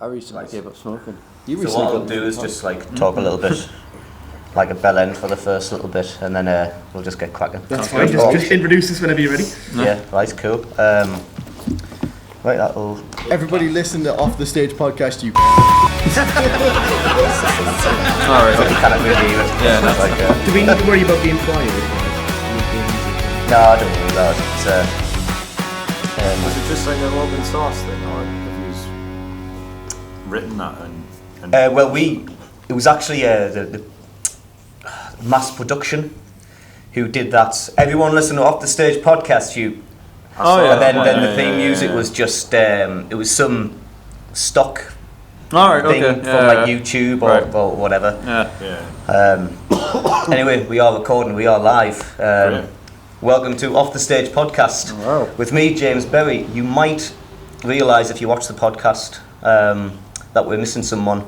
I recently gave up smoking. So what I'll do is just like talk a little bit, like a bell end for the first little bit, and then we'll just get cracking. That's fine. Just introduce us whenever you're ready. Yeah, right, cool. Right, that'll. Everybody listen to Off the Stage podcast. You. Alright, you can't really hear it. Yeah, that's like. Do we need to worry about being quiet? No, I don't worry about it. Was it just like an open source thing, or have you written that and well, it was actually the mass production who did that. Everyone listen to Off the Stage podcast, you. And then the theme music was just it was some stock thing from like YouTube or whatever. Anyway, we are recording, we are live. Welcome to Off the Stage podcast with me, James Berry. You might realise if you watch the podcast that we're missing someone.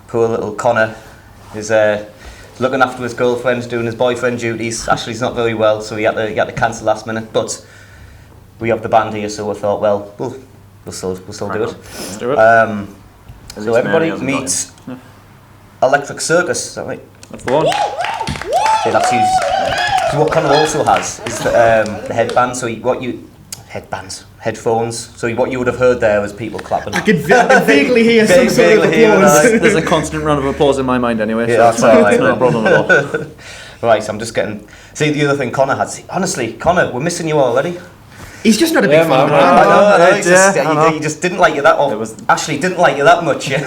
Poor little Connor is looking after his girlfriend, doing his boyfriend duties. Ashley's not very well, so he had to cancel last minute, but we have the band here, so we thought, well, we'll still do it. Let's do it. So everybody meets Electric Circus, is that right? That's the one. So that's used. So what Connor also has is the headband. So headphones. So what you would have heard there was people clapping. I can vaguely hear some sort of applause. There's a constant round of applause in my mind anyway. Yeah, so that's it's not a problem at all. Right, so I'm just getting. See, the other thing Connor had. See, honestly, Connor, we're missing you already. He's just not a big fan of I know. He just didn't like you that. Actually, didn't like you that much. Yeah.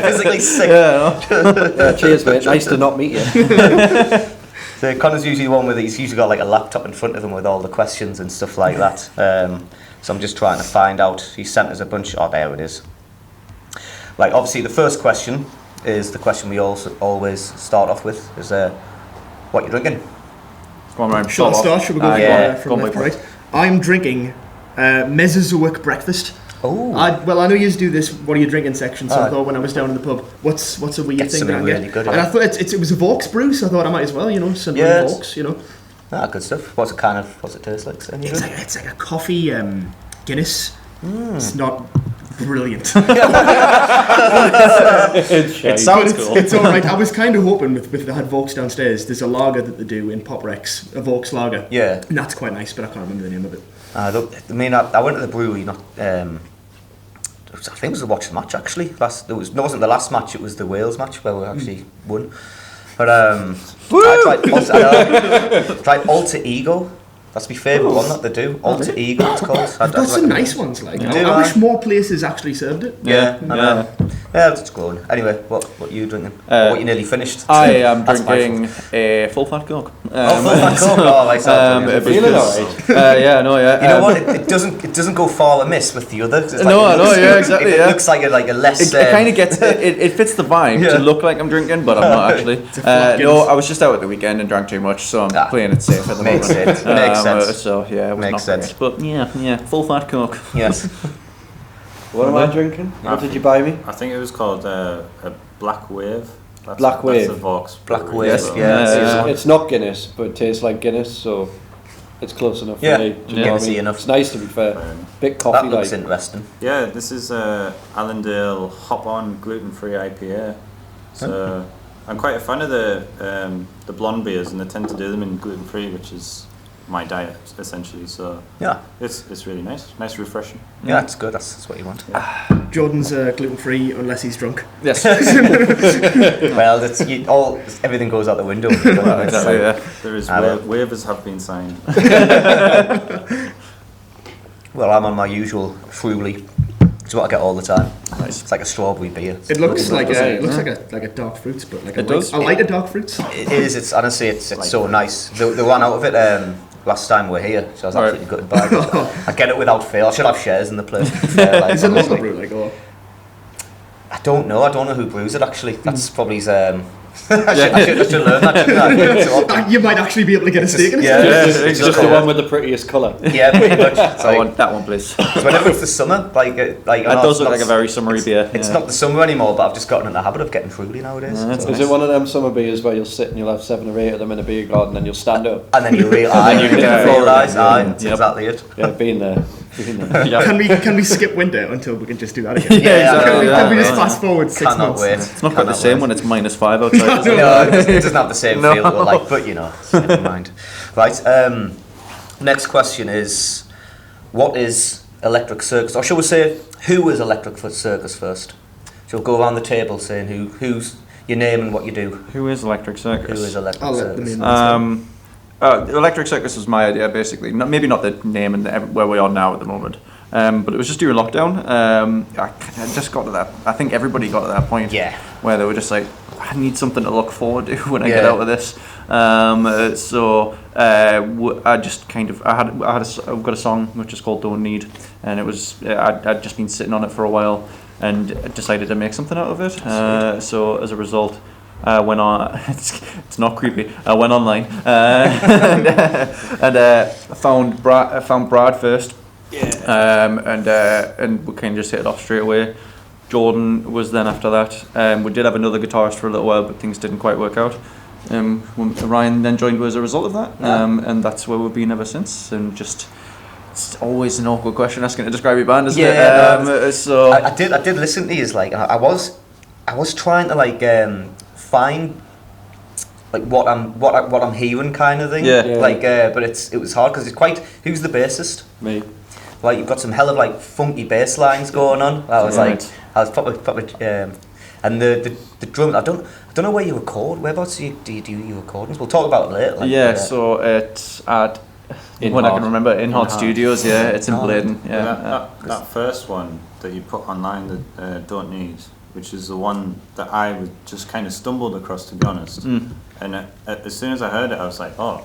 Physically sick. Cheers, mate. Nice to not meet you. So Connor's usually the one with he's usually got like a laptop in front of him with all the questions and stuff like that. So I'm just trying to find out. He sent us a bunch. Oh, there it is. Like obviously, the first question is the question we also always start off with: is what you drinking? Go on, Ryan. Short start. Should we go from left to right? I'm drinking Mesozoic breakfast. Oh. I know you do this. What are you drinking section? So I thought when I was down in the pub, what's a weird thing that I get? Really good, and I thought it was a Vaux brew, so I thought I might as well, some Vaux, Good stuff. What's it taste like? It's like a coffee Guinness. It's not brilliant. It sounds cool. It's all right. I was kind of hoping with they had Vaux downstairs. There's a lager that they do in Pop Rex, a Vaux lager. Yeah. And that's quite nice, but I can't remember the name of it. I went to the brewery. I think it was the watch match actually. It wasn't the last match. It was the Wales match where we actually won. But I tried Alter Ego. That's my favourite one that they do. Alter Ego, it's called. I've got some nice ones like. I wish more places actually served it. Yeah, it's glowing. Anyway, what are you drinking? What you nearly finished? I am drinking a full fat Coke. Full fat Coke. Feeling alright. You know what? It doesn't go far amiss with the others. Exactly. It looks like a less. It kind of gets it fits the vibe to look like I'm drinking, but I'm not actually. I was just out at the weekend and drank too much, so I'm playing it safe at the moment. Makes sense. So yeah, it was Makes not sense. great. But yeah, full fat Coke. Yes. What am I drinking? What did you buy me? I think it was called a Black Wave. Black Wave. That's the Vaux. Black Wave. It's not Guinness, but it tastes like Guinness, so it's close enough for me. Guinnessy enough. It's nice to be fair. Bit coffee. That looks interesting. Yeah, this is Allendale Hop On gluten-free IPA. So I'm quite a fan of the blonde beers, and they tend to do them in gluten-free, which is my diet essentially. So it's really nice refreshing. Yeah, it's good. That's what you want. Jordan's gluten-free unless he's drunk. Yes. Well, everything goes out the window. Exactly. Yeah. There is waivers have been signed. Well, I'm on my usual Fruity. It's what I get all the time. Nice. It's like a strawberry beer. It looks like a dark fruits, but like a lighter dark fruits. It is. It's honestly, it's so nice. They ran out of it last time we were here, so I was absolutely gutted by it. I get it without fail. I should have shares in the place. Is it local brew or? I don't know who brews it actually. That's probably his. I should learn that, shouldn't I? You might actually be able to get a steak in it. It's just the one with the prettiest colour. Yeah, pretty much. I want that one, please. So whenever it's the summer, it does look like a very summery beer. It's not the summer anymore, but I've just gotten in the habit of getting Fruity nowadays. Is it one of them summer beers where you'll sit and you'll have 7 or 8 of them in a beer garden and you'll stand up? And then you realise, it's exactly it. Yeah, been there. Can we skip winter until we can just do that again? exactly. Can we just fast forward 6 Cannot months? wait. It's not quite the same when it's -5 outside. Is it? No, it doesn't have the same feel, but never mind. Right, next question is, what is Electric Circus? Or shall we say, who is Electric Circus first? Shall we go around the table saying who's your name and what you do? Who is Electric Circus? Who is Electric I'll let Circus? them in. Electric Circus was my idea, basically. Maybe not the name and where we are now at the moment, but it was just during lockdown. I just got to that. I think everybody got to that point where they were just like, I need something to look forward to when I get out of this. I just kind of I've got a song which is called "Don't Need," and it was I'd just been sitting on it for a while and decided to make something out of it. So as a result, I went on. It's not creepy. I went online and found Brad first. And we kind of just hit it off straight away. Jordan was then after that. We did have another guitarist for a little while, but things didn't quite work out. Ryan then joined as a result of that, and that's where we've been ever since. And just, it's always an awkward question asking to describe your band, isn't it? So I did listen to these, like, I was trying to find what I'm hearing kind of thing. But it was hard because it's quite. Who's the bassist? Me. Like, you've got some hell of funky bass lines going on. I was probably and the drum. I don't know where you record. Whereabouts do you record? We'll talk about it later. So it's at when I can remember In-Heart Studios. Yeah, it's in Bladen. Yeah, that first one that you put online, that Don't Need, which is the one that I was just kind of stumbled across, to be honest. And as soon as I heard it, I was like, oh,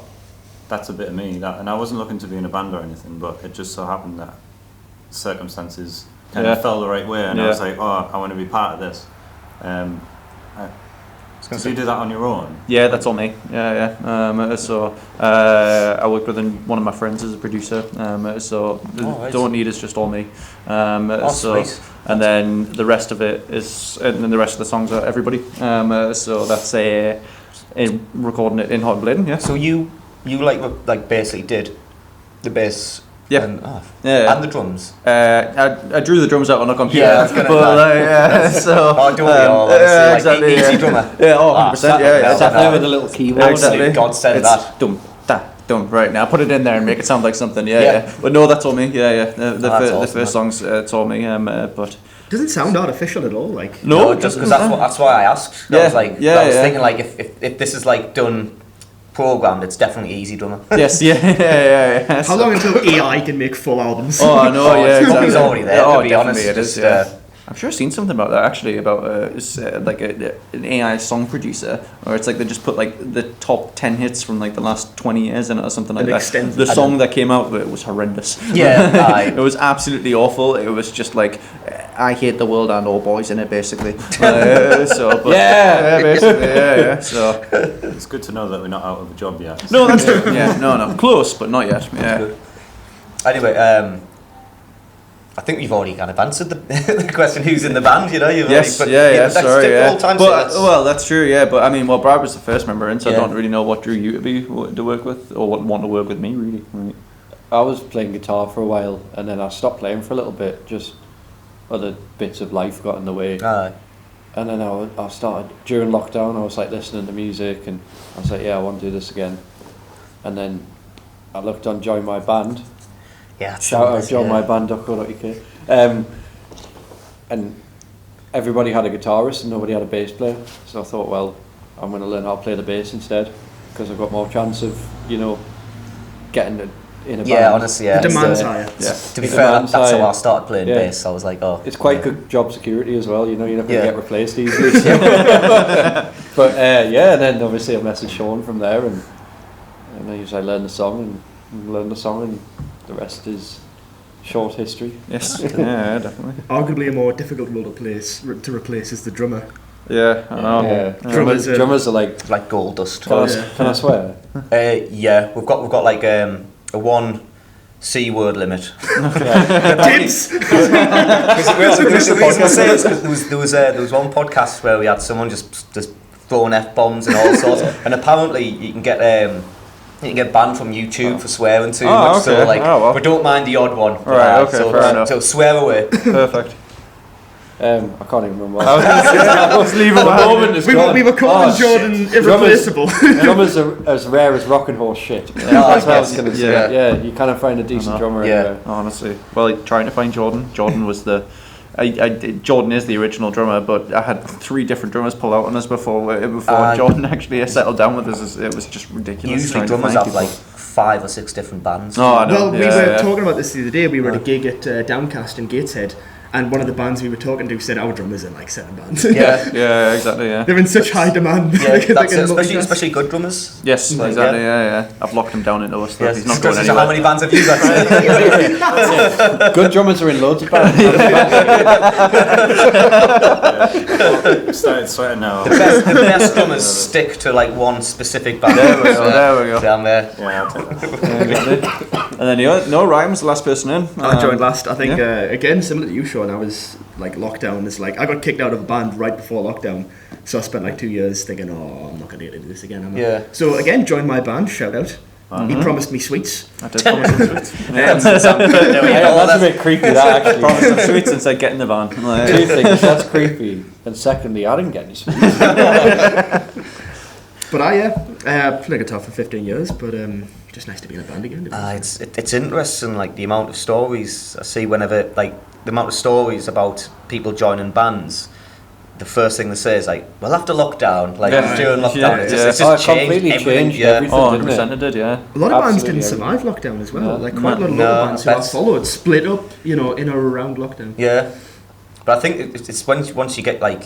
that's a bit of me. And I wasn't looking to be in a band or anything, but it just so happened that circumstances kind of fell the right way, and I was like, oh, I want to be part of this. Did you do that on your own? Yeah, that's all me. I work with one of my friends as a producer. Don't Need is just all me. Sweet. And then the rest of it is, and then the rest of the songs are everybody. So that's recording it in Hot Bladen. Yeah. So you basically did the bass. And the drums. I drew the drums out on a computer. Yeah, I was gonna so. Oh, don't we all? Exactly. Easy drummer. 100%. Sat there with a little keyboard. Absolutely. God send that. Dum. Right now, put it in there and make it sound like something. But no, that's all me. The first songs, it's all me. But does it sound artificial at all? Like no, just because that's why I asked. I was thinking if this is done programmed, it's definitely easy drummer. Yes. How long until AI can make full albums? Oh, I know. Exactly. It's already there. To be honest, it is. I'm sure I've seen something about that actually, about an AI song producer, where it's they just put the top 10 hits from the last 20 years in it or something like that. The song that came out of it was horrendous. It was absolutely awful. It was just I hate the world and all boys in it, basically. So It's good to know that we're not out of a job yet. No, that's true. No, close, but not yet. Anyway, I think we've already kind of answered the question, who's in the band, Well, that's true, but I mean, Brad was the first member in, so I don't really know what drew you to work with, or what want to work with me, really. Right. I was playing guitar for a while, and then I stopped playing for a little bit, just other bits of life got in the way. And then I started, during lockdown, I was listening to music, and I was like, I want to do this again. And then I looked on Join My Band. Shout out joinmyband.co.uk. And everybody had a guitarist and nobody had a bass player. So I thought, well, I'm going to learn how to play the bass instead, because I've got more chance of, getting in a band. Yeah, honestly, The demand's higher. To be fair, that's how I started playing bass. I was like, oh. It's quite good job security as well, you're not going to get replaced easily. But and then obviously I messaged Sean from there, and I usually learn the song and the rest is short history. Yes, definitely. Arguably a more difficult role to replace is the drummer. Yeah, I know. Drummers are like gold dust. Can I swear? We've got a one C word limit. Tips. There was one podcast where we had someone just throwing F-bombs and all sorts, and apparently you can get You can get banned from YouTube for swearing too Oh, much, okay. so like, Oh, well. we don't mind the odd one. Right, okay, so, fair enough. So swear away. Perfect. I can't even remember. I was going to say, let's leave it moment. We were calling Jordan irreplaceable. Drummers are as rare as rocking horse shit. That's what I was going to say. Yeah, you kind of find a decent drummer anywhere. Honestly. Well, trying to find Jordan. Jordan was the... Jordan is the original drummer, but I had 3 different drummers pull out on us before Jordan actually settled down with us. It was just ridiculous. Usually drummers have like 5 or 6 different bands. Oh, I know. Well, we were talking about this the other day. We were at a gig at Downcast in Gateshead, and one of the bands we were talking to said our drummers in like 7 bands. Yeah, exactly. Yeah, they're in such high demand. Yeah, that's it, especially good drummers. Yes, exactly. Yeah. I've locked him down into us. Yes. He's not going anywhere. How many bands have you got? Good drummers are in loads of bands. Started sweating now. The best drummers stick to like one specific band. There we go. Down there. Yeah, I'll take that. And then Ryan was the last person in. I joined last. I think again similar to you, Sean. I was like lockdown is like I got kicked out of a band right before lockdown, so I spent like 2 years thinking, oh, I'm not gonna get into this again. Am I? Yeah. So again, joined my band. Shout out. He promised me sweets. I did promise him sweets. That's a bit creepy. That actually. Promised him sweets and said, get in the van. 2 things. That's creepy, and secondly, I didn't get any sweets. But I played guitar for 15 years, but just nice to be in a band again. It's interesting, like the amount of stories I see whenever, like the amount of stories about people joining bands. The first thing they say is like, well, after lockdown, like during lockdown, it's just completely changed everything. Oh, 100% it did, yeah. A lot of bands didn't survive lockdown as well. Like quite a lot of local bands who have followed split up, in or around lockdown. Yeah, but I think it's once you get like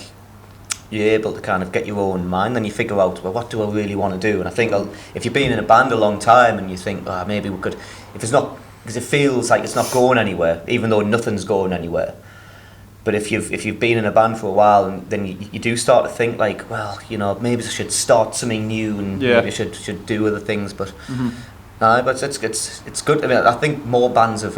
you're able to kind of get your own mind, then you figure out, well, what do I really want to do? And I think if you've been in a band a long time and you think, maybe we could, if it's not, because it feels like it's not going anywhere, even though nothing's going anywhere. But if you've been in a band for a while, and then you do start to think like, well, maybe I should start something new, and maybe I should do other things. But but it's good. I mean, I think more bands have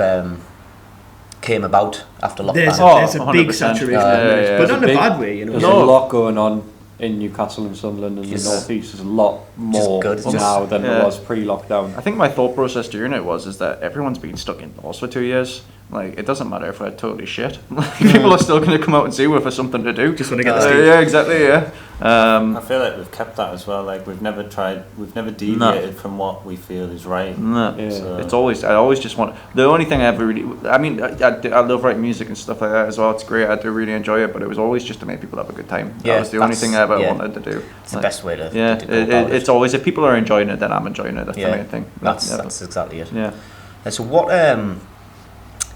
came about after lockdown. There's a big 100%. saturation, but not in a bad way. There's a lot going on in Newcastle and Sunderland and the North East. There's a lot more now than there was pre-lockdown. I think my thought process during it was that everyone's been stuck indoors for 2 years. Like, it doesn't matter if we're totally shit. People are still going to come out and see if there's something to do. Just want to get the steam. Yeah, exactly, yeah. I feel like we've kept that as well. Like, we've never deviated from what we feel is right. No. Yeah. So. I always just want, the only thing I ever really, I mean, I love writing music and stuff like that as well. It's great, I do really enjoy it, but it was always just to make people have a good time. That was the only thing I ever wanted to do. It's the best way to go about it. It's always, if people are enjoying it, then I'm enjoying it. That's the main thing. That's exactly it. Yeah. And so what,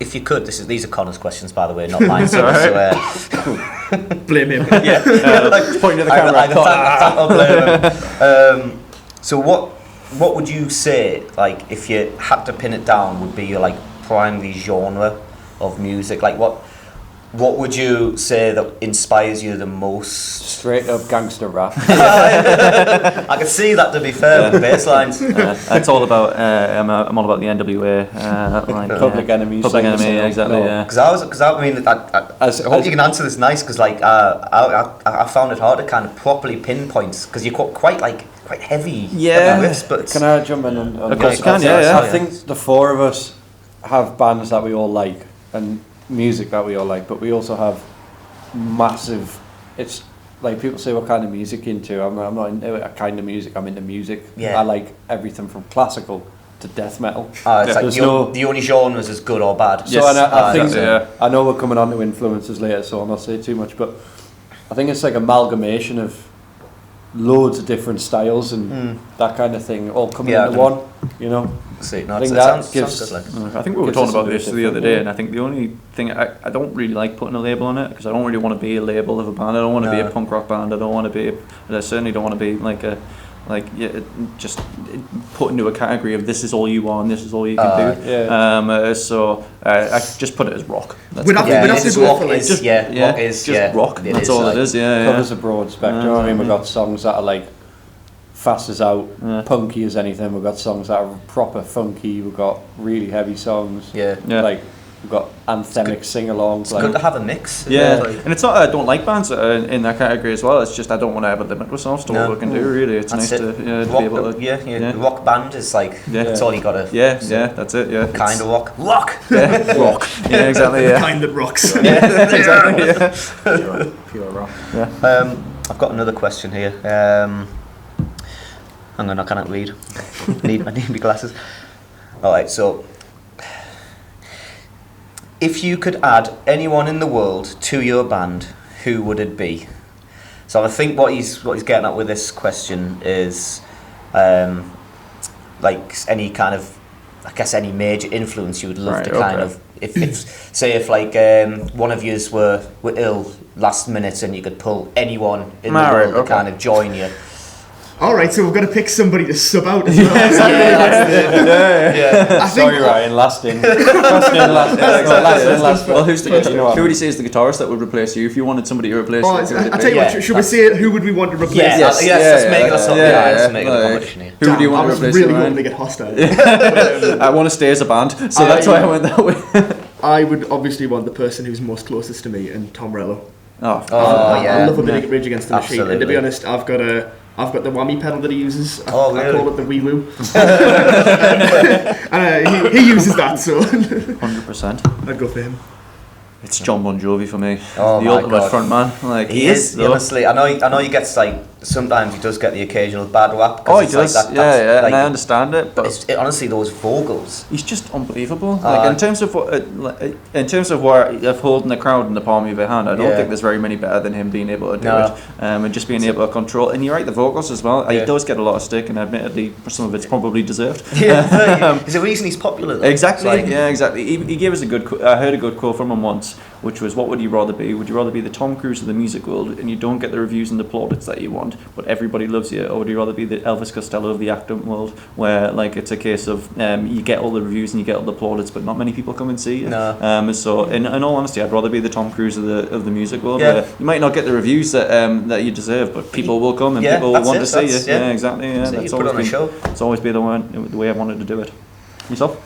if you could, these are Connor's questions, by the way, not mine. So, blame him. Pointing to the camera. I blame him. So what would you say, like, if you had to pin it down, would be your like primary genre of music? Like, what would you say that inspires you the most? Straight up gangster rap. I can see that, to be fair, with bass lines. It's all about, I'm all about the NWA. Public Enemy. Public Enemy, exactly, yeah. Because I hope you can answer this nice, because like, I found it hard to kind of properly pinpoint, because you're quite heavy riffs, but... Can I jump in on of course you can, yeah. I think the 4 of us have bands that we all like, and music that we all like, but we also have massive, it's like people say what kind of music into. I'm not into a kind of music, I'm into music. I like everything from classical to death metal. It's like the only genres is good or bad. So and I think I know we're coming on to influences later, so I'll not say too much, but I think it's like amalgamation of loads of different styles and that kind of thing all coming into one, See, I think that gives. I think we were talking about this the other day, and I think the only thing I don't really like putting a label on it, because I don't really want to be a label of a band. I don't want to be a punk rock band. I certainly don't want to be just put into a category of this is all you are and this is all you can do. So I just put it as rock. Rock is rock. That's all it is. Covers a broad spectrum. I mean, we've got songs that are like fast as out, punky as anything. We've got songs that are proper funky. We've got really heavy songs. Yeah. Like We've got anthemic sing-alongs. It's good to have a mix. Yeah, and it's not I don't like bands in that category as well. It's just I don't want to ever limit myself to what we can do. Really, it's nice to be able to. Rock band is like that's all you got to. Yeah, that's it. Yeah, kind of rock. Yeah, rock. Yeah, exactly. Yeah, kind that rocks. Yeah, exactly. Yeah. Pure rock. Yeah. I've got another question here. Hang on, I cannot read. I need my glasses. All right, so. If you could add anyone in the world to your band, who would it be? So I think what he's getting at with this question is, like any kind of, I guess any major influence you would love to kind of, if say if like one of yous were ill last minute and you could pull anyone in the world to kind of join you. Alright, so we've got to pick somebody to sub out as well. Yeah. Sorry, Ryan, last in. Well, who would you say is the guitarist that would replace you if you wanted somebody to replace you? I'll tell you what, should we say who would we want to replace? Yes, let's make it a competition here. Who would you want to replace? I was really hoping to get hostile. I want to stay as a band, so that's why I went that way. I would obviously want the person who's most closest to me, and Tom Morello. Yeah. I love a bit of Rage Against the Machine. Absolutely. And to be honest, I've got the whammy pedal that he uses. I call it the wee woo. And he uses that, so 100%. I'd go for him. It's John Bon Jovi for me. Oh, the ultimate front man. Like he is. Honestly, I know he gets like sometimes he does get the occasional bad rap. Oh, he does. Like like, and I understand it. But honestly, those vocals. He's just unbelievable. Like in terms of holding the crowd in the palm of your hand, I don't think there's very many better than him being able to do it. And just being able to control. And you're right, the vocals as well. He does get a lot of stick, and admittedly, some of it's probably deserved. There's a reason he's popular. Though. Exactly. Exactly. He gave us a good. I heard a good quote from him once, which was, "What would you rather be? Would you rather be the Tom Cruise of the music world, and you don't get the reviews and the plaudits that you want, but everybody loves you, or would you rather be the Elvis Costello of the acting world, where like it's a case of you get all the reviews and you get all the plaudits, but not many people come and see you." So in all honesty, I'd rather be the Tom Cruise of the music world, where you might not get the reviews that you deserve, but people will come and people will want to see you. Yeah, exactly. Yeah, that's always been, show. It's always been the way I wanted to do it. Yourself?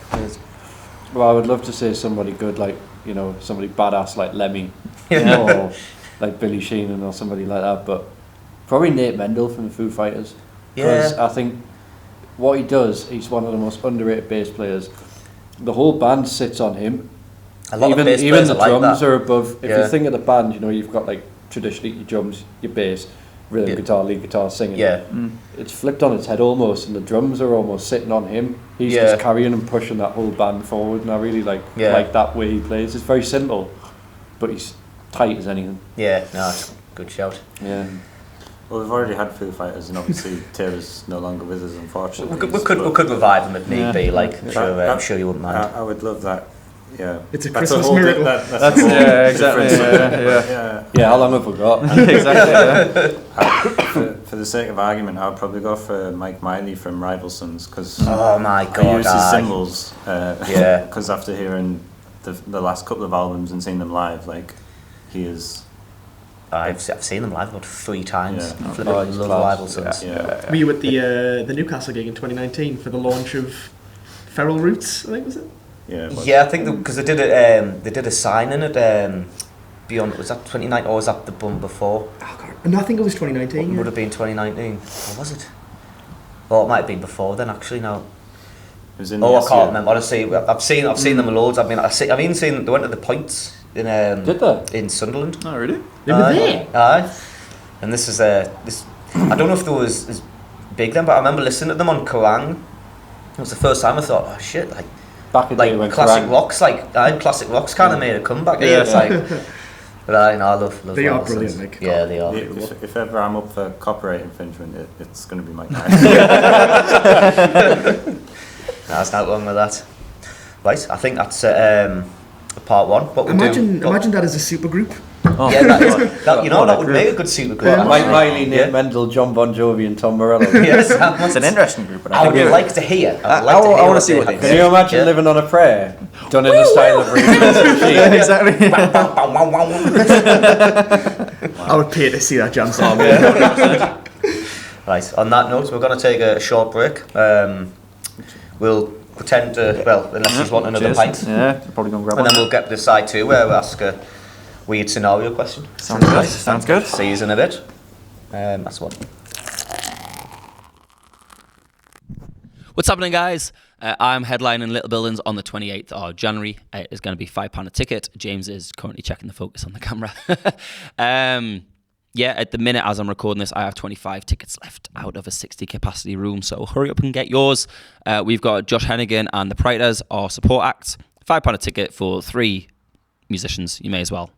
Well, I would love to say somebody good, like somebody badass like Lemmy, or like Billy Sheehan or somebody like that, but probably Nate Mendel from the Foo Fighters. Because I think what he does, he's one of the most underrated bass players. The whole band sits on him. A lot even of bass even players the are drums like that. are above. If you think of the band, you've got like traditionally your drums, your bass, rhythm guitar, lead guitar, singing. It's flipped on its head almost, and the drums are almost sitting on him. He's just carrying and pushing that whole band forward, and I really like that way he plays. It's very simple, but he's tight as anything. Yeah, no, it's a good shout. Yeah. Well, we've already had Foo Fighters, and obviously Taylor's no longer with us, unfortunately. We could revive them if need be. Like I'm sure you wouldn't mind. I would love that. Yeah, it's a Christmas miracle. That's exactly. Yeah, how long have we got? Exactly. For the sake of argument, I would probably go for Mike Miley from Rival Sons, because oh my god, I use his cymbals. Because after hearing the last couple of albums and seeing them live, like he is. I've seen them live about 3 times. Yeah. I love Rival Sons. Were you at the Newcastle gig in 2019 for the launch of Feral Roots? I think was it. Yeah, I think because they did a signing at Beyond. Was that 2019 or was that the bum before? Oh god, no, I think it was 2019. Would have been 2019, or was it? Or it might have been before then. Actually, no. It was in I can't remember. Honestly, I've seen them loads. I've even seen they went to the Pints in Did they? in Sunderland. Oh really? They were there. Aye. And this is this. I don't know if there was as big then, but I remember listening to them on Kerrang. It was the first time I thought, oh shit, like. Back in the day when classic rocks, classic rocks kind of made a comeback. Yeah, it's like, but I love. They are brilliant, like. Yeah, they are. If ever I'm up for copyright infringement, it's going to be my guy. There's not wrong with that. Right, I think that's part 1. What we'll imagine that as a super group. Oh. Yeah, that would make a good super group. Mike Miley, Nate Mendel, John Bon Jovi, and Tom Morello. Yes, it's an interesting group. I would like to hear. I want to see what they do. Can you imagine living on a prayer done in the style of Rage Against the Machine? Exactly. I would pay to see that jam song. Right. On that note, we're going to take a short break. We'll pretend to, well, unless he's wanting another pint. Yeah, probably going to grab And one. then we'll get to the side 2 where we'll ask a weird scenario question. Sounds good. Sounds good. See you in a bit. That's one. What's happening, guys? I'm headlining Little Buildings on the 28th of January. It's going to be £5 a ticket. James is currently checking the focus on the camera. At the minute as I'm recording this, I have 25 tickets left out of a 60 capacity room. So hurry up and get yours. We've got Josh Hennigan and the Priters, our support acts. £5 a ticket for 3 musicians. You may as well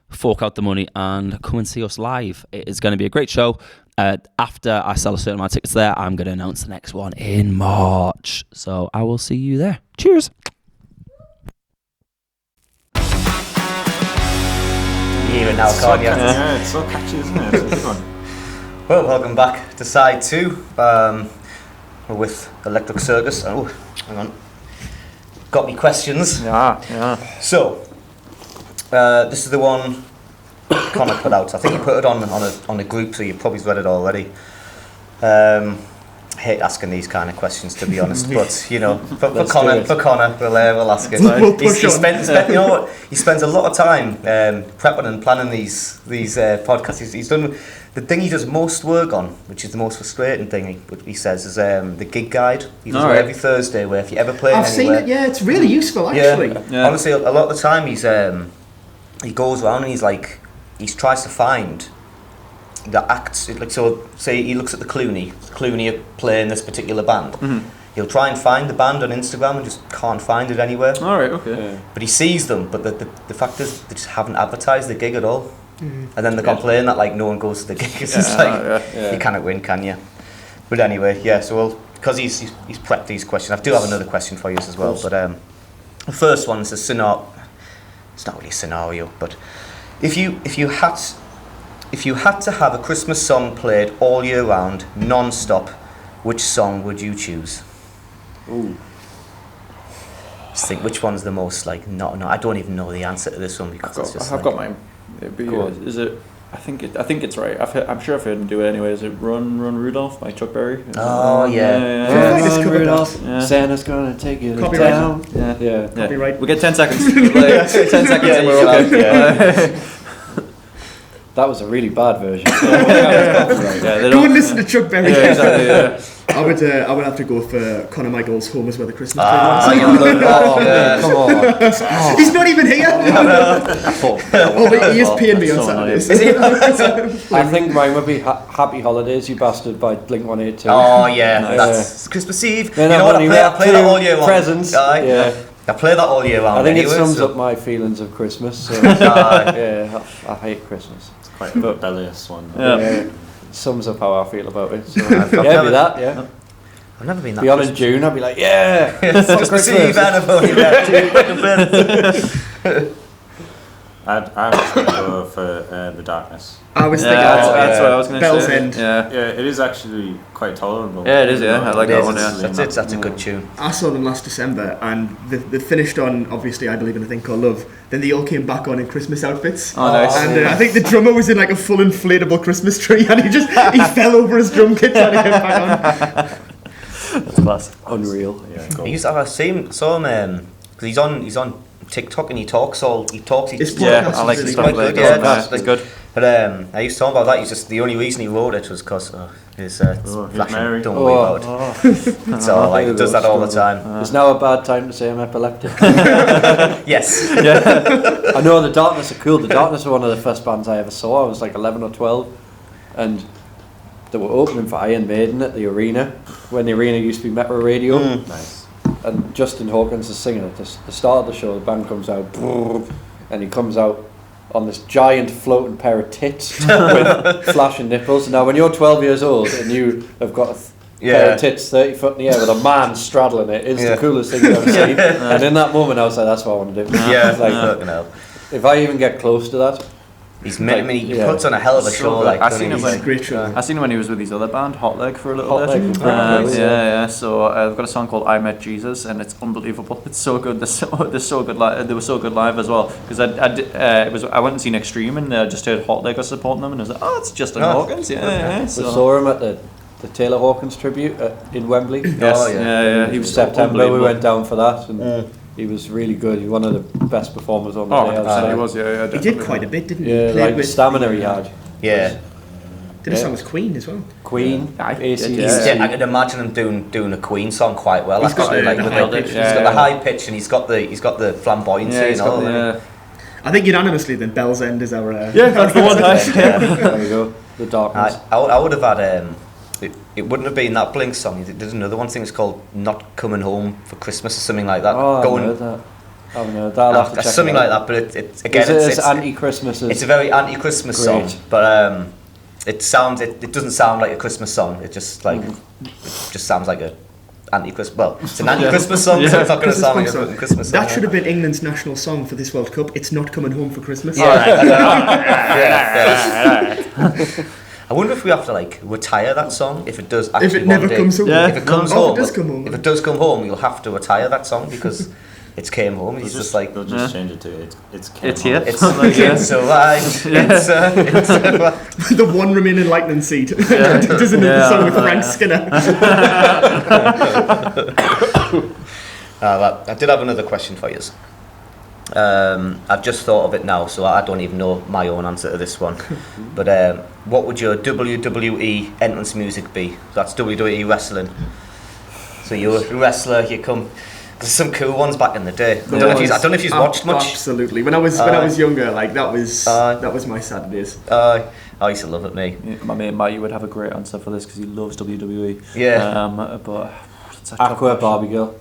fork out the money and come and see us live. It is going to be a great show. After I sell a certain amount of tickets there, I'm going to announce the next one in March. So I will see you there. Cheers. You hear it now, can't you? Yeah, it's so catchy, isn't it? It's a good one. Well, welcome back to side 2. We're with Electric Circus. Oh, hang on. Got me questions. Yeah. So, this is the one Conor put out. I think he put it on a group, so you've probably read it already. I hate asking these kind of questions, to be honest, but you know, for Conor, we'll ask it. You know what? He spends a lot of time prepping and planning these podcasts. He's done the thing he does most work on, which is the most frustrating thing. He says is the gig guide. He does it every Thursday. Where if you ever play I've anywhere, seen it. Yeah, it's really useful actually. Yeah. Honestly, a lot of the time he goes around and he tries to find the acts. Like, so say he looks at the Clooney are playing this particular band. Mm-hmm. He'll try and find the band on Instagram and just can't find it anywhere. All right, okay. Yeah. But he sees them, but the fact is they just haven't advertised the gig at all. And then they complain that like no one goes to the gig. It's just like you cannot win, can you? But anyway, yeah. So because he's prepped these questions, I do have another question for you as well. But the first one is a scenario. It's not really a scenario, but if you had to have a Christmas song played all year round, non-stop, which song would you choose? Ooh. Just think which one's the most like no. I don't even know the answer to this one because I've got mine. Is it? I think it's right. I'm sure I've heard him do it anyway. Is it Run Rudolph by Chuck Berry? Oh yeah. Run Rudolph. Santa's gonna take you to town. Yeah. Copyright. We get 10 seconds. 10 seconds and we're okay. Yeah. That was a really bad version. Go and listen to Chuck Berry. Yeah, exactly. Yeah. I would have to go for Conor Michael's "Home Is Where the Christmas Tree Yeah. Come on. He's not even here. But he is paying me on Saturdays. I think mine would be Happy Holidays, You Bastard by Blink-182. Oh yeah, that's Christmas Eve. Then you know what? I play that all year round. Presents. Yeah. I play that all year round. I think anyway, it sums so. up my feelings of Christmas. So. Yeah, I hate Christmas. It's quite a rebellious one. Yeah. It sums up how I feel about it. So. Yeah, be that. Yeah. I've never been that. Beyond in June, I'd be like, yeah. Christmas Eve, I was going to go for The Darkness. I was thinking that's what I was going to say. Bell's End. Yeah, it is actually quite tolerable. Yeah, it is. Yeah, I like that one. Yeah, That's a good tune. I saw them last December, and they finished on obviously I Believe in a Thing Called Love. Then they all came back on in Christmas outfits. Oh, nice. And I think the drummer was in like a full inflatable Christmas tree, and he fell over his drum kit trying to get back on. That's class. Unreal. Yeah, cool. I used to have saw him because he's on TikTok and he talks. His Yeah, podcast I like is his really stuff. good. Yeah, That's good. But I used to talk about that. He's just the only reason he wrote it was because his flashing. married. Don't worry about it. So like he does that all the time. It's now a bad time to say I'm epileptic. Yes. Yeah. I know The Darkness are cool. The Darkness were one of the first bands I ever saw. I was like 11 or 12, and they were opening for Iron Maiden at the Arena when the Arena used to be Metro Radio. Nice. And Justin Hawkins is singing at the start of the show. The band comes out, and he comes out on this giant floating pair of tits with flashing nipples. Now, when you're 12 years old and you have got a pair of tits 30 foot in the air with a man straddling it, it's the coolest thing you've ever seen. And in that moment, I was like, that's what I want to do. Yeah. Like, Fucking hell. if I even get close to that, He puts on a hell of a show. good. Like, I seen him It's a great show. I seen him when he was with his other band, Hot Leg, for a little Hot bit. Leg, right. Yeah. So they've got a song called "I Met Jesus," and it's unbelievable. It's so good. They're so good. They were so good live as well. Because I went and seen Extreme, and I just heard Hot Leg was supporting them, and I was like, oh, it's Justin Hawkins. Yeah. we saw him at the the Taylor Hawkins tribute in Wembley. Yes. Yeah. He was September. We went down for that, and he was really good. He was one of the best performers on the day. He was. Yeah. He did quite a bit, didn't he? Yeah, like the stamina he had. Yeah. Did a song with Queen as well. Queen, AC. Yeah, I could imagine him doing a Queen song quite well. He's got the high pitch. He's got the high pitch, and he's got the flamboyancy. I think unanimously, then Bell's End is our. That's the one. There we go. The darkness. I would have had. It wouldn't have been that Blink song. There's another one. I think it's called "Not Coming Home for Christmas" or something like that. Oh, I haven't heard that. I'll have to check something like that. But it's again, it's anti-Christmas. It's a very anti-Christmas song, but it doesn't sound like a Christmas song. It just sounds like a anti-Christmas. Well, it's an anti-Christmas song, so it's not going to sound like a Christmas song. That should have been England's national song for this World Cup. It's Not Coming Home for Christmas. I wonder if we have to retire that song if it does. If it never comes home. If it comes home. If it does come home. If it does come home, you'll have to retire that song because it's came home. He's just like they'll just change it to it's here. It's alright. It's the one remaining lightning seed. Doesn't know the song with Frank Skinner. I did have another question for you. I've just thought of it now, so I don't even know my own answer to this one. But what would your WWE entrance music be? That's WWE wrestling. So you're a wrestler, you come. There's some cool ones back in the day. I don't know if you've watched much. Absolutely. When I was younger, that was my Saturdays. I used to love it, mate. Yeah, my mate Matty would have a great answer for this because he loves WWE. Yeah. But Aqua Barbie Girl.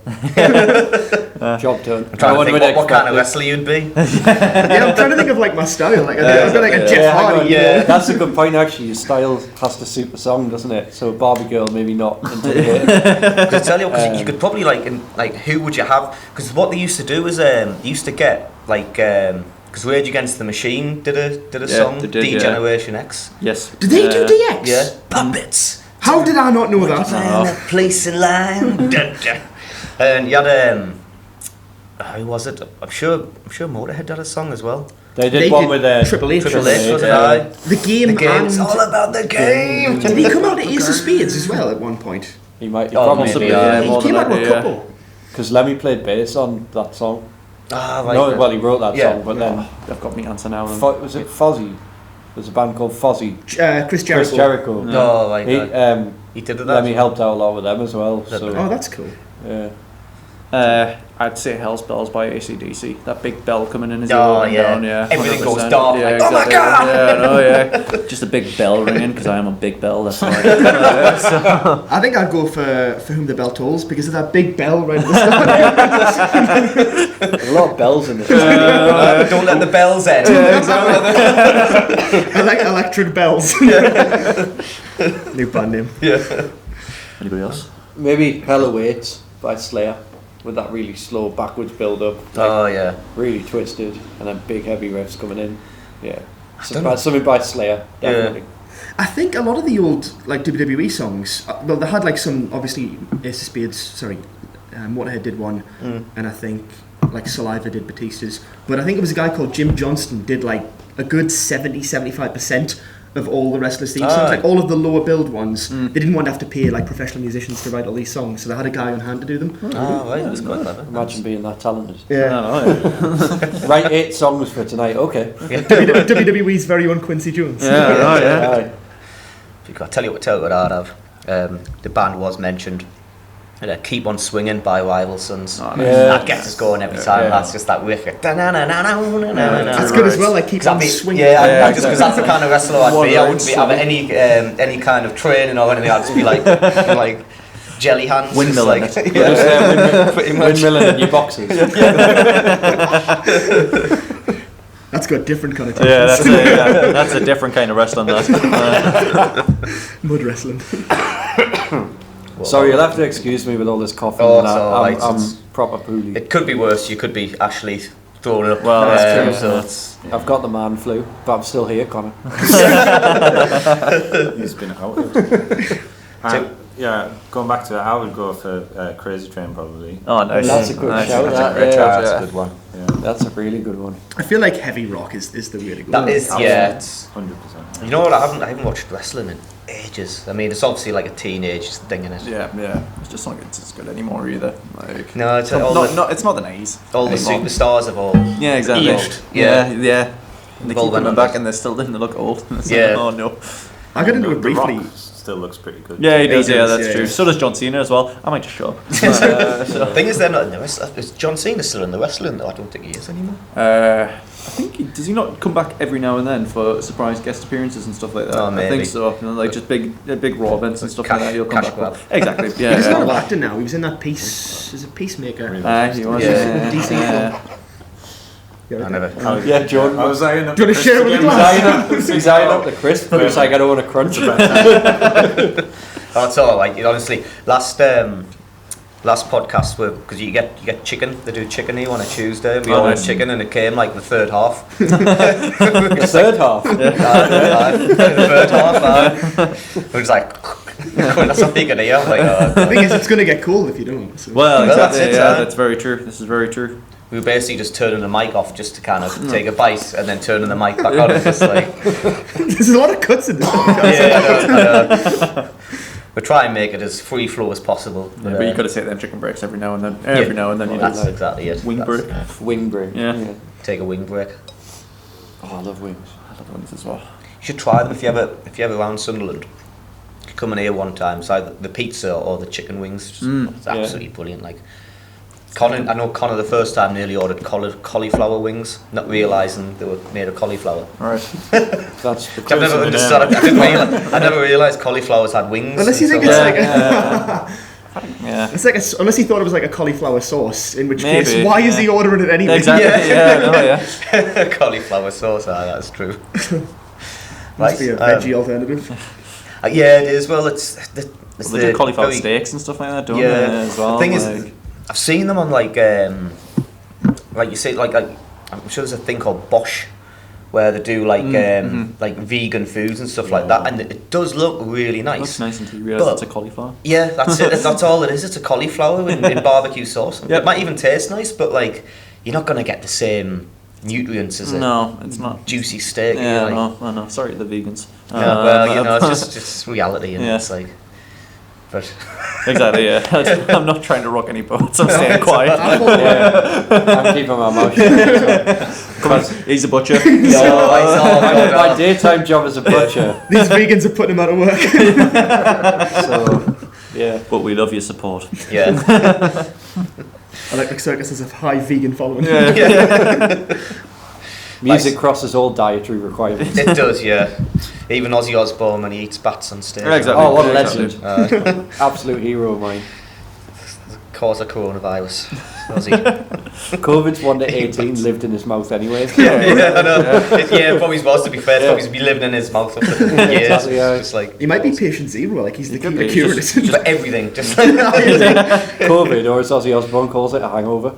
Job done. I'm trying to think what kind of wrestler you'd be. Yeah, I'm trying to think of my style. I'd be like a Jeff Hardy. Yeah, that's a good point actually. Your style has to suit the song, doesn't it? So Barbie Girl maybe not intimidating. Because you could probably who would you have? Because what they used to do is they used to get because Rage Against the Machine did a song, D-Generation X. Yes. Did they do DX? Yeah. Puppets. How did I not know that? Place in line. And you had who was it? I'm sure Motorhead had a song as well. They did one with Triple H. Triple H, wasn't it? The game's all about the game. Did he come out at Ace of Spades as well at one point? He might. He came out with a couple. Because Lemmy played bass on that song. Right. He wrote that song, but then I've got my answer now. Was it Fozzy? There's a band called Fozzy. Chris Jericho. No, right. He did that. Lemmy helped out a lot with them as well. So. Oh, that's cool. Yeah. I'd say Hell's Bells by AC/DC. That big bell coming in as down, everything 100%. Goes dark. Yeah, exactly. Oh my god! Just a big bell ringing because I am a big bell. That's right. I think I'd go for Whom the Bell Tolls because of that big bell right at the start. There's a lot of bells in this. Don't let the bells end. I like Electric Bells. New band name. Yeah. Anybody else? Maybe Hell Awaits by Slayer. With that really slow backwards build up. Really twisted, and then big heavy riffs coming in. Yeah. Something by Slayer, definitely. Yeah. I think a lot of the old WWE songs, they had some obviously Ace of Spades, Motorhead did one, and I think Saliva did Batista's, but I think it was a guy called Jim Johnston did a good 70-75% of all the wrestlers' theme songs, all of the lower build ones. They didn't want to have to pay professional musicians to write all these songs, so they had a guy on hand to do them. Right, that's quite clever. Imagine being that talented. Yeah. Write 8 songs for tonight. Okay. WWE's very own Quincy Jones. I tell you what I'd have. The band was mentioned. Keep on Swinging by Rival Sons. That gets us going every time. That's just that riff. That's good as well. Keep on swinging. Just because that's the kind of wrestler I'd be. I wouldn't be having any kind of training or anything. I'd just be like jelly hands. Windmilling. Windmilling in your boxes. That's got different connotations. Yeah, that's a different kind of wrestling. Mud wrestling. Sorry, you'll have to excuse me with all this coughing. I'm proper poorly. It could be worse. You could be actually throwing up. Well, that's true. I've got the man flu, but I'm still here, Connor. He's been out. Going back to it, I would go for Crazy Train probably. Oh, nice. That's a good shout. That's a great shout. That's a good one. Yeah. That's a really good one. I feel like heavy rock is the way to go. That is, it's 100%. You know what? I haven't watched wrestling in ages. ages. I mean, it's obviously like a teenage thing in it. Yeah. It's just not as good anymore either. Like, No, it's it's not the 90s. All the superstars have all exactly. aged. Yeah. And they They've keep all went coming on back that. and they look old. It's Yeah. oh no. I got into it The briefly. Rock still looks pretty good. Yeah, he does. He Yeah, does, that's yeah. true. So does John Cena as well. I might just show up. The thing is, they're not in the wrestling. Is John Cena still in the wrestling? though? I don't think he is anymore. I think does he not come back every now and then for surprise guest appearances and stuff like that? Oh, I maybe. think so. Like just big Raw events and stuff Cash- like that. He'll come cash back. grab. For. Exactly. Yeah. He's yeah. not an actor now. He was in that piece. Is it Peacemaker? He was. Yeah. DC Yeah. Yeah, I never. Yeah, John. I was eyeing up. Do you want to share it with the class? He's eyeing up the crisp, but it's like I don't want to crunch it. Oh, it's all right. Honestly, last podcast because you get chicken. They do chicken here on a Tuesday. We ordered chicken and it came like the third half. The third half. The third half. It was like that's not big in here. I'm like, The thing is, it's going to get cold if you don't. So. Well, that's exactly. it, Yeah, huh? that's very true. This is very true. we were basically just turning the mic off just to kind of take a bite and then turning the mic back on and just like There's a lot of cuts in this. I know. We try and make it as free flow as possible. But you got to take them chicken breaks every now and then. Every now and then you That's do. exactly it. Wing That's- break. Wing break. Yeah. Take a wing break. Oh, I love wings. I love wings as well. You should try them if you ever around Sunderland. Come in here one time. It's either the pizza or the chicken wings. It's absolutely brilliant. Like Connor, I know Connor the first time nearly ordered cauliflower wings, not realising they were made of cauliflower. All right. That's I've never understood. I never realised cauliflowers had wings. Unless you think So- it's like Yeah. it's like unless he thought it was like a cauliflower sauce, in which Maybe, case, why is he ordering it anyway? Exactly. Yeah. cauliflower sauce. That's true. Must be a veggie alternative. Yeah, it is. Well, it's Well, they do cauliflower steaks and stuff like that, don't they? As well. The thing is, I've seen them on like you say, like I'm sure there's a thing called Bosch, where they do like like vegan foods and stuff like that, and it does look really nice. It looks nice until you realise it's a cauliflower. Yeah, that's it. That's all it is. It's a cauliflower in barbecue sauce. Yep. It might even taste nice, but like you're not gonna get the same nutrients as a No, it's not. juicy steak. Yeah, like, no. Sorry, the vegans. yeah, well, you know, it's just reality, and Yeah. it's like, but Exactly, yeah. I'm not trying to rock any boats. I'm staying quiet. I'm keeping my mouth shut. Come on, he's a butcher. My daytime job is a butcher. These vegans are putting him out of work. So, yeah. But we love your support. yeah. Electric Circus has a high vegan following. Music crosses all dietary requirements. It does, yeah. Even Ozzy Osbourne when he eats bats on stage. Exactly. Oh, what a Exactly. legend. Absolute hero of mine. Cause of coronavirus. Ozzy. COVID's 1 to 18 lived in his mouth anyway. I know. Yeah, probably was, to be fair. Probably be living in his mouth for years. Exactly, yeah. Just like, He might be patient zero, like he's the key could to be, cure it. just everything. Just like, COVID, or as Ozzy Osbourne calls it, a hangover.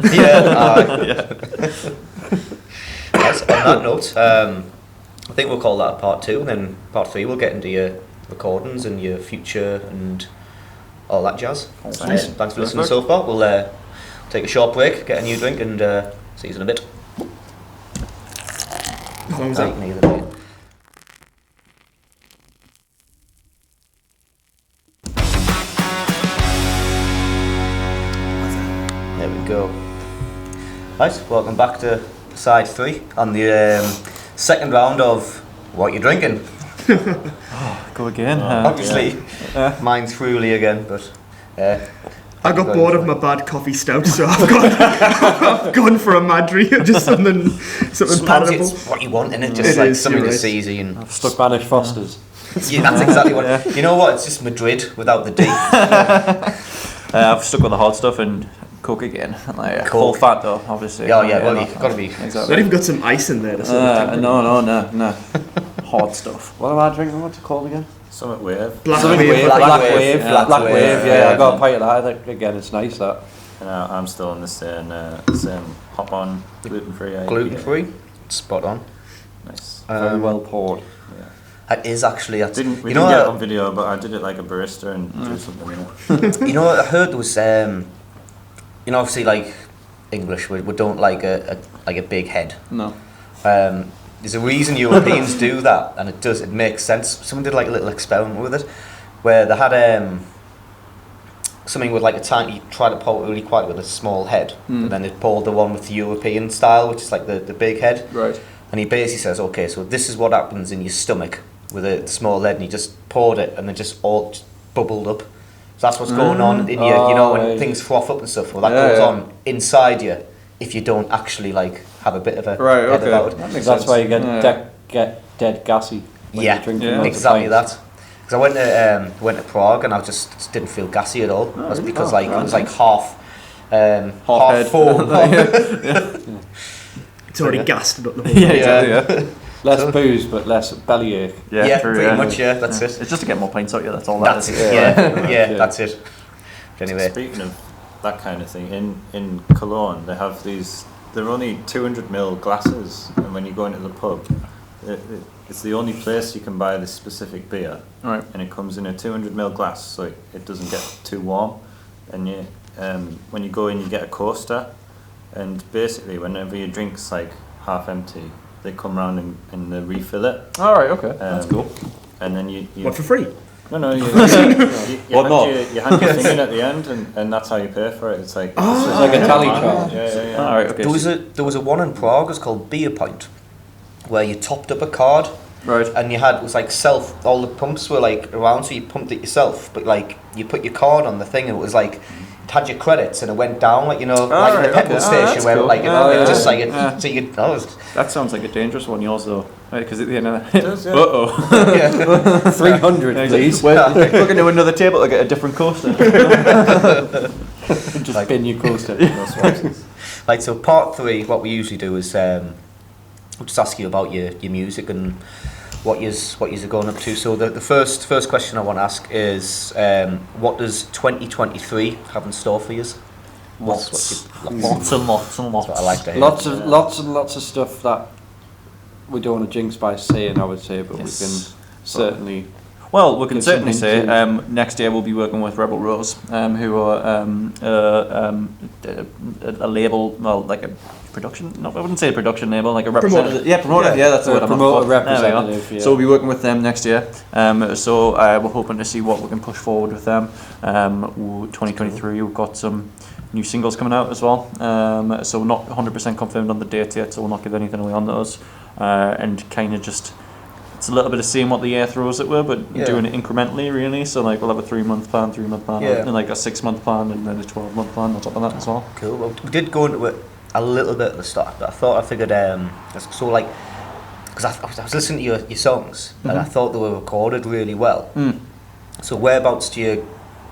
Yes, on that note, I think we'll call that part 2, and then part 3 we'll get into your recordings and your future and all that jazz. Nice. Thanks for listening so far. We'll take a short break, get a new drink, and see you in a bit. How long was that? There we go. Right, welcome back to side 3 on the second round of What You Drinking. Go again. Obviously, mine's Fruity again, but I got bored of my bad coffee stout, so I've gone for a Madri, just something sometimes palatable. it's what you want, and it's just It like is, something you're that's right. easy and Spanish Fosters. yeah, that's exactly what. You know what? It's just Madrid without the D. I've stuck with the hot stuff and Coke again. Like, full Coke. fat though, obviously. Yeah, well, you've got to be. Not Exactly. even got some ice in there. To sort of temper it. No. Hot stuff. What am I drinking? What's it called again? Summit Wave. Black Something wave. Black Wave. Yeah, Black Wave, yeah. yeah. I got a pint of that. I think, again, it's nice, that. And I'm still in the same hop on gluten-free IPA. Gluten free, spot on. Nice. Very well poured. It is actually. We didn't get it on video, but I did it like a barista and do something in it. You know, I heard there was. You know, obviously, like English, we don't like a big head. No. there's a reason Europeans do that, and it makes sense. Someone did like a little experiment with it, where they had something with like a tiny, try to pour it really quiet with a small head, and then they poured the one with the European style, which is like the big head. Right. And he basically says, okay, so this is what happens in your stomach with a small head, and he just poured it, and then just all bubbled up. So that's what's going on in your, you know, when things froth up and stuff. Well, that goes on inside you if you don't actually like have a bit of a head about it. That's why you get dead gassy when you drink exactly that. Because I went to Prague and I just didn't feel gassy at all. That's because like it was like half full. It's already gassed up the whole Yeah. Less booze, but less bellyache. Yeah, pretty much. Yeah, that's it. It's just to get more pints out. Yeah, that's all. That's it. Yeah, that's it. Anyway, speaking of that kind of thing, in Cologne they have these. They're only 200ml glasses, and when you go into the pub, it's the only place you can buy this specific beer. Right. And it comes in a 200ml glass, so it doesn't get too warm. And you, when you go in, you get a coaster, and basically whenever your drink's like half empty, they come round and they refill it. All right. Okay. That's cool. And then you what, for free? No, you hand your thing in at the end, and that's how you pay for it. It's like it's like a tally chart. Yeah. All right, okay. There was a one in Prague. It was called Beer Point, where you topped up a card, right? And it was like all the pumps were like around, so you pumped it yourself. But like you put your card on the thing, and it was like it had your credits, and it went down like in the petrol station where cool. like it just like so you. That sounds like a dangerous one, yours though. Because at the end of it does, yeah. 300, please. We're looking to another table to get a different coaster. Just like, spin your coaster. Like, so part 3, what we usually do is we'll just ask you about your music and what you're going up to. So the first question I want to ask is what does 2023 have in store for you? Lots and lots and lots. That's what I like to hear. Lots and lots of stuff that we don't want to jinx by saying, I would say, but we can certainly. Well, we can certainly say next year we'll be working with Rebel Rose, who are a label, well, like a production. No, I wouldn't say a production label, like a representative. Promoter. Yeah, that's the word I'm looking for. Representative. Yeah. So we'll be working with them next year. So we're hoping to see what we can push forward with them. 2023, we've got some new singles coming out as well. So we're not 100% confirmed on the date yet, so we'll not give anything away on those. And kind of just, it's a little bit of seeing what the year throws it with, but doing it incrementally really. So like we'll have a 3-month plan, and like a 6-month plan, and then a 12-month plan on top of that as well. Cool. Well, we did go into it a little bit at the start, but I figured so like, because I was listening to your songs, and I thought they were recorded really well. So whereabouts do you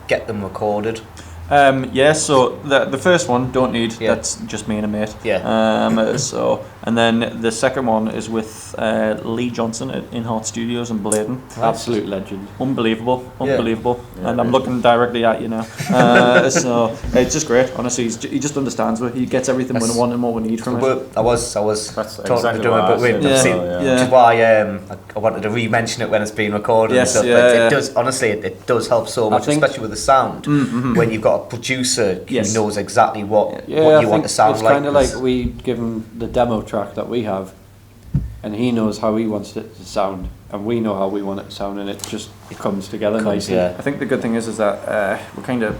get them recorded? So the first one, Don't Need, that's just me and a mate. And then the second one is with Lee Johnson at In Heart Studios in Bladen. Absolute legend. Unbelievable. And I'm looking directly at you now. So it's just great, honestly. He just understands what he gets everything we want and what we need from it. I was That's talking exactly to him, but which is why I wanted to re-mention it when it's being recorded and stuff. It does, honestly, it does help so much, especially with the sound, when you've got a producer who knows exactly what you want to sound like. It's kind of like we give him the demo track that we have, and he knows how he wants it to sound, and we know how we want it to sound, and it just comes together nicely. I think the good thing is that we're kind of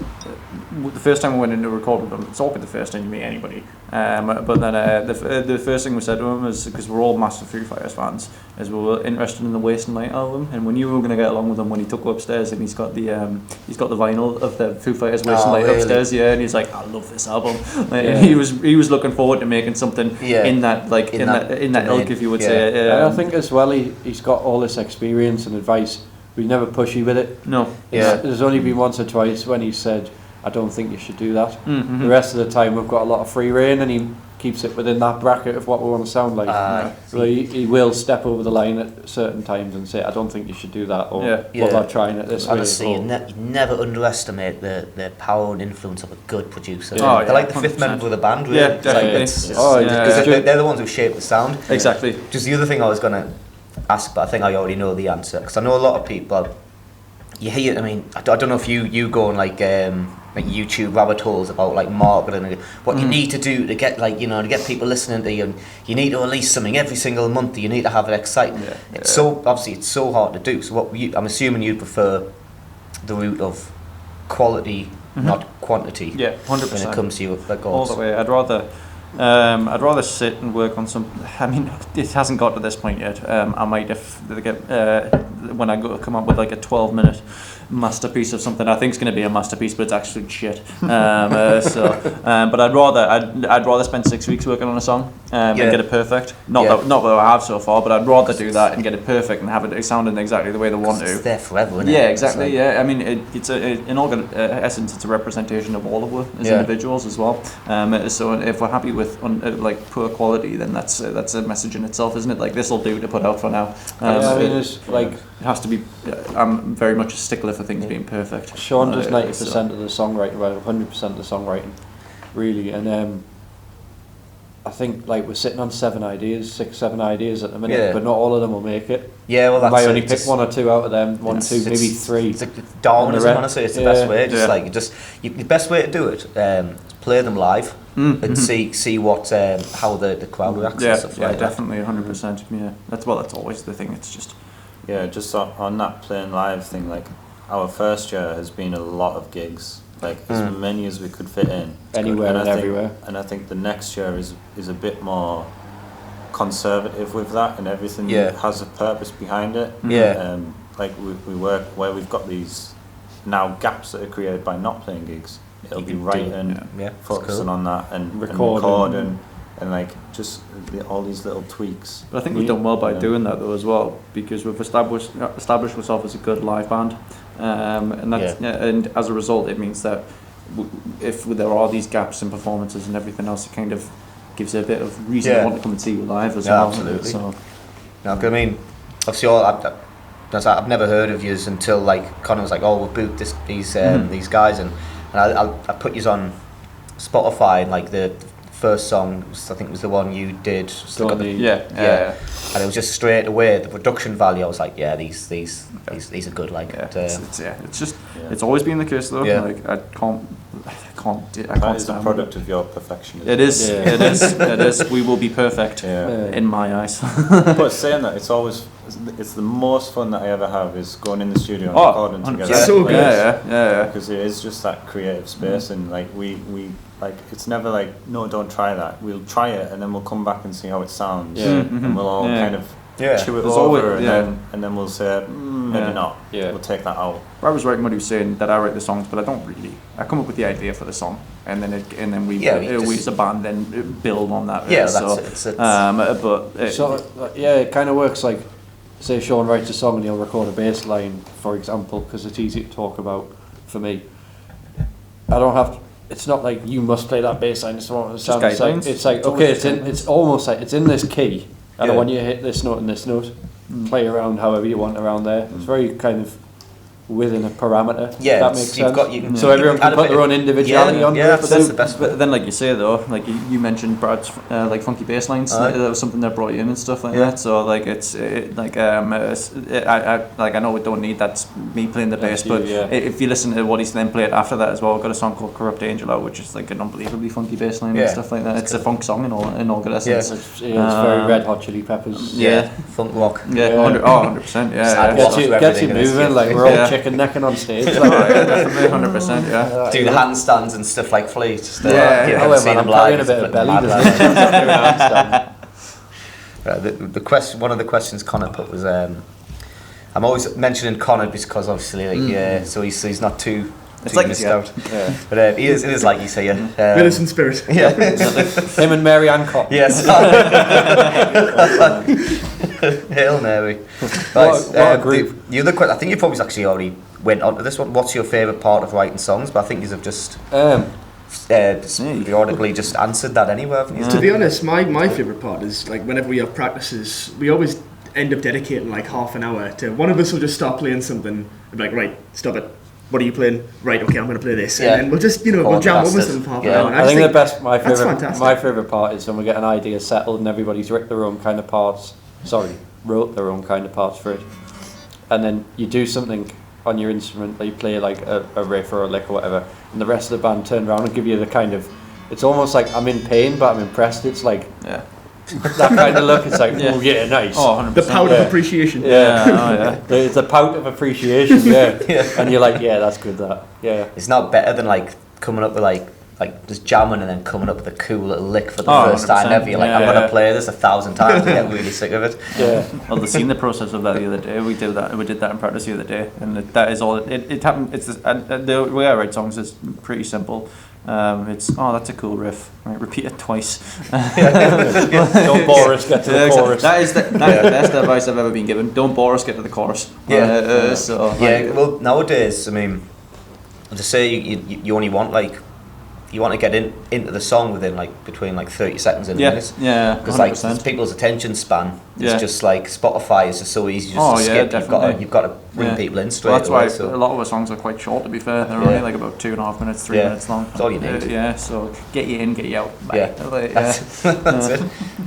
the first time we went into a record with them, it's awkward the first time you meet anybody, but then the first thing we said to him is, because we're all massive Foo Fighters fans, is we were interested in the Waste and Light album, and we knew we were going to get along with him when he took upstairs, and he's got the vinyl of the Foo Fighters Waste and Light upstairs, and he's like, I love this album. He was looking forward to making something in that ilk, if you would say. And I think as well he's got all this experience and advice. We're never pushy with it. No. There's only been once or twice when he said, I don't think you should do that. The rest of the time we've got a lot of free reign, and he keeps it within that bracket of what we want to sound like. So he will step over the line at certain times and say, I don't think you should do that, or what about trying it this way. Honestly, you never underestimate the power and influence of a good producer. They're like the fifth member of the band, really. Yeah, definitely. Because they're the ones who shape the sound. Exactly. Just the other thing I was going to ask, but I think I already know the answer, because I know a lot of people, you hear, I mean, I don't know if you go and like like YouTube rabbit holes about like marketing and what you need to do to get like to get people listening to you. And you need to release something every single month. You need to have it exciting. It's so hard to do. So I'm assuming you'd prefer the route of quality, not quantity. Yeah, 100%. When it comes to your records. All the way. I'd rather sit and work on some. I mean, it hasn't got to this point yet. I might, if they get when I come up with like a 12-minute masterpiece of something I think it's going to be a masterpiece, but it's actually shit. But I'd rather spend 6 weeks working on a song and get it perfect. Not that I have so far, but I'd rather do that and get it perfect and have it sounding exactly the way they want to. It's there forever, isn't it? Yeah, exactly. I mean, in all essence, it's a representation of all of us as individuals as well. So if we're happy with like poor quality, then that's a message in itself, isn't it? Like, this will do to put out for now. I mean, it's like it has to be. I'm very much a stickler for things being perfect. Sean does 90% of the songwriting, well, 100% of the songwriting, really, and I think like we're sitting on 6, 7 ideas at the minute, but not all of them will make it. Yeah, well, that's I only pick 1 or 2 out of them, 1, 2, maybe 3. It's like Darwinism, honestly. It's the best way. The best way to do it is play them live and see what how the crowd reacts. and stuff like definitely 100%. Yeah, that's always the thing. It's just just on that playing live thing, like our first year has been a lot of gigs, like as many as we could fit in, anywhere and everywhere. And I think the next year is a bit more conservative with that, and everything has a purpose behind it. Like we work where we've got these now gaps that are created by not playing gigs. It'll be writing, focusing on that, and recording, and like just all these little tweaks. But I think we've done well by doing that though as well, because we've established ourselves as a good live band, and as a result, it means that if there are these gaps in performances and everything else, it kind of gives a bit of reason to want to come and see you live as well. Absolutely. So, I mean, obviously, I've never heard of yous until like Conor was like, "Oh, we'll boot these guys," and I put yous on Spotify, and like the first song, I think was the one you did. And it was just straight away the production value. I was like, these are good. Like, it's always been the case though. Like, I can't That is a product of your perfectionism. It is. It is. We will be perfect in my eyes. But saying that, it's the most fun that I ever have is going in the studio and recording together. It's so good. Yeah. Because it is just that creative space, and like we like, it's never like, no, don't try that. We'll try it, and then we'll come back and see how it sounds, and we'll all kind of chew it over, and then we'll say, maybe not. We'll take that out. I was right when he was saying that I write the songs, but I don't really. I come up with the idea for the song, and then we as a band then build on that. It kind of works like, say Sean writes a song and he'll record a bass line, for example, because it's easy to talk about for me. I don't have. It's not like you must play that bass line. It's like okay, it's almost like it's in this key, and I want you to hit this note and this note. Play around however you want around there. It's very kind of within a parameter. If that makes sense. So everyone can put their own individuality on it. That's the best. But then, like you say though, like you mentioned Brad's like funky bass lines. That was something that brought you in and stuff like that. So like I know we don't need that's me playing the bass, but if you listen to what he's then played after that as well, I've got a song called Corrupt Angel out, which is like an unbelievably funky bass line and stuff like that. It's a funk song in all good essence. It's very Red Hot Chili Peppers. Funk rock. 100%. Gets you moving like we're all chicken necking on stage. Definitely 100%. Do the handstands and stuff like Flea. Just, I'm carrying a bit of belly. The question, one of the questions Conor put was, I'm always mentioning Conor because obviously, so he's not too. It's like missed out. But it is like you say, Innocent spirit. Him and Mary Ann Cox. Yes. Hail Mary. What a group. The other question, I think you probably actually already went on to this one. What's your favourite part of writing songs? But I think you have just periodically just answered that anyway, haven't you? To be honest, my favourite part is like whenever we have practices, we always end up dedicating like half an hour to one of us will just start playing something and be like, right, stop it. What are you playing? Right, okay, I'm going to play this. And then we'll just, we'll jam over something for half an hour. I think my favourite part is when we get an idea settled and everybody's wrote their own kind of parts for it. And then you do something on your instrument, like you play like a riff or a lick or whatever, and the rest of the band turn around and give you the kind of, it's almost like I'm in pain but I'm impressed. It's like that kind of look. It's like, oh yeah, nice. Oh, 100%. The pout of appreciation. It's a pout of appreciation. And you're like, yeah, that's good. It's not better than like coming up with like just jamming and then coming up with a cool little lick for the first time ever. You're like, I'm gonna play this 1,000 times and get really sick of it. Well, they've seen the process of that the other day. We did that in practice the other day, and that is all it happened. It's the way I write songs is pretty simple. It's that's a cool riff. Right, repeat it twice. Don't bore us. Get to the chorus. That is the best advice I've ever been given. Don't bore us. Get to the chorus. Well, nowadays, I mean, to say you only want like. You want to get into the song within like between like 30 seconds and a minute. Because like people's attention span is just like Spotify is just so easy just to skip. You've got to bring people in straight away. That's why a lot of our songs are quite short, to be fair. They're only like about 2.5 minutes, 3 minutes long. That's all you need. So get you in, get you out. Bye. That's it.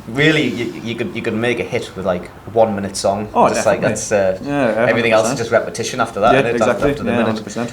Really, you could make a hit with like 1 minute song. Definitely. That's everything else is just repetition after that. Exactly. After the minute. 100%.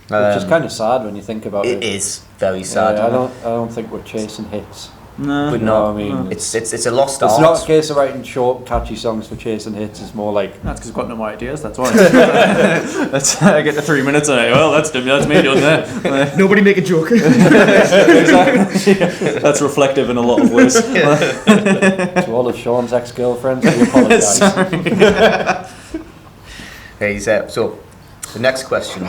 Which is kind of sad when you think about it. It is very sad. I don't think we're chasing hits. No, but no, I mean it's a lost art. It's not a case of writing short, catchy songs for chasing hits. It's more like that's because I've got no more ideas. That's why. I get to 3 minutes and that's me doing that. Nobody make a joke. Exactly. That's reflective in a lot of ways. To all of Sean's ex-girlfriends, we apologise. So the next question.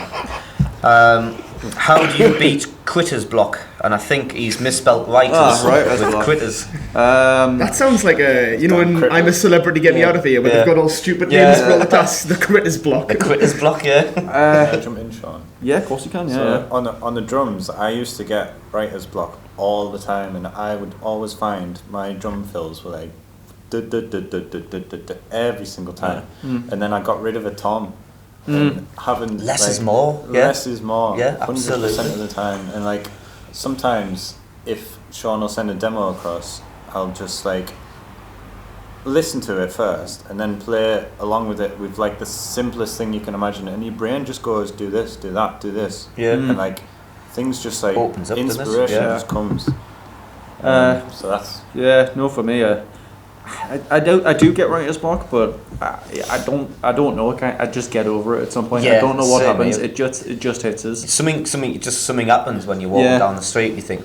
How do you beat Critters block? And I think he's misspelt writers with Critters. That sounds like when I'm a Celebrity, Get Me Out of Here, where they've got all stupid names for all the tasks. The Critters block. The Critters block, Can I jump in, Sean? Yeah, of course you can. So on the drums, I used to get writer's block all the time, and I would always find my drum fills were like every single time, and then I got rid of a tom. And having less is more. Less is more. 100% of the time. And like sometimes if Sean will send a demo across, I'll just like listen to it first and then play along with it with like the simplest thing you can imagine, and your brain just goes, do this, do that, do this. And like things just like opens up, inspiration just comes. So that's for me. I do get writer's block, but I don't know. I just get over it at some point. I don't know what happens. It just hits us. Something happens when you're walking down the street. You think,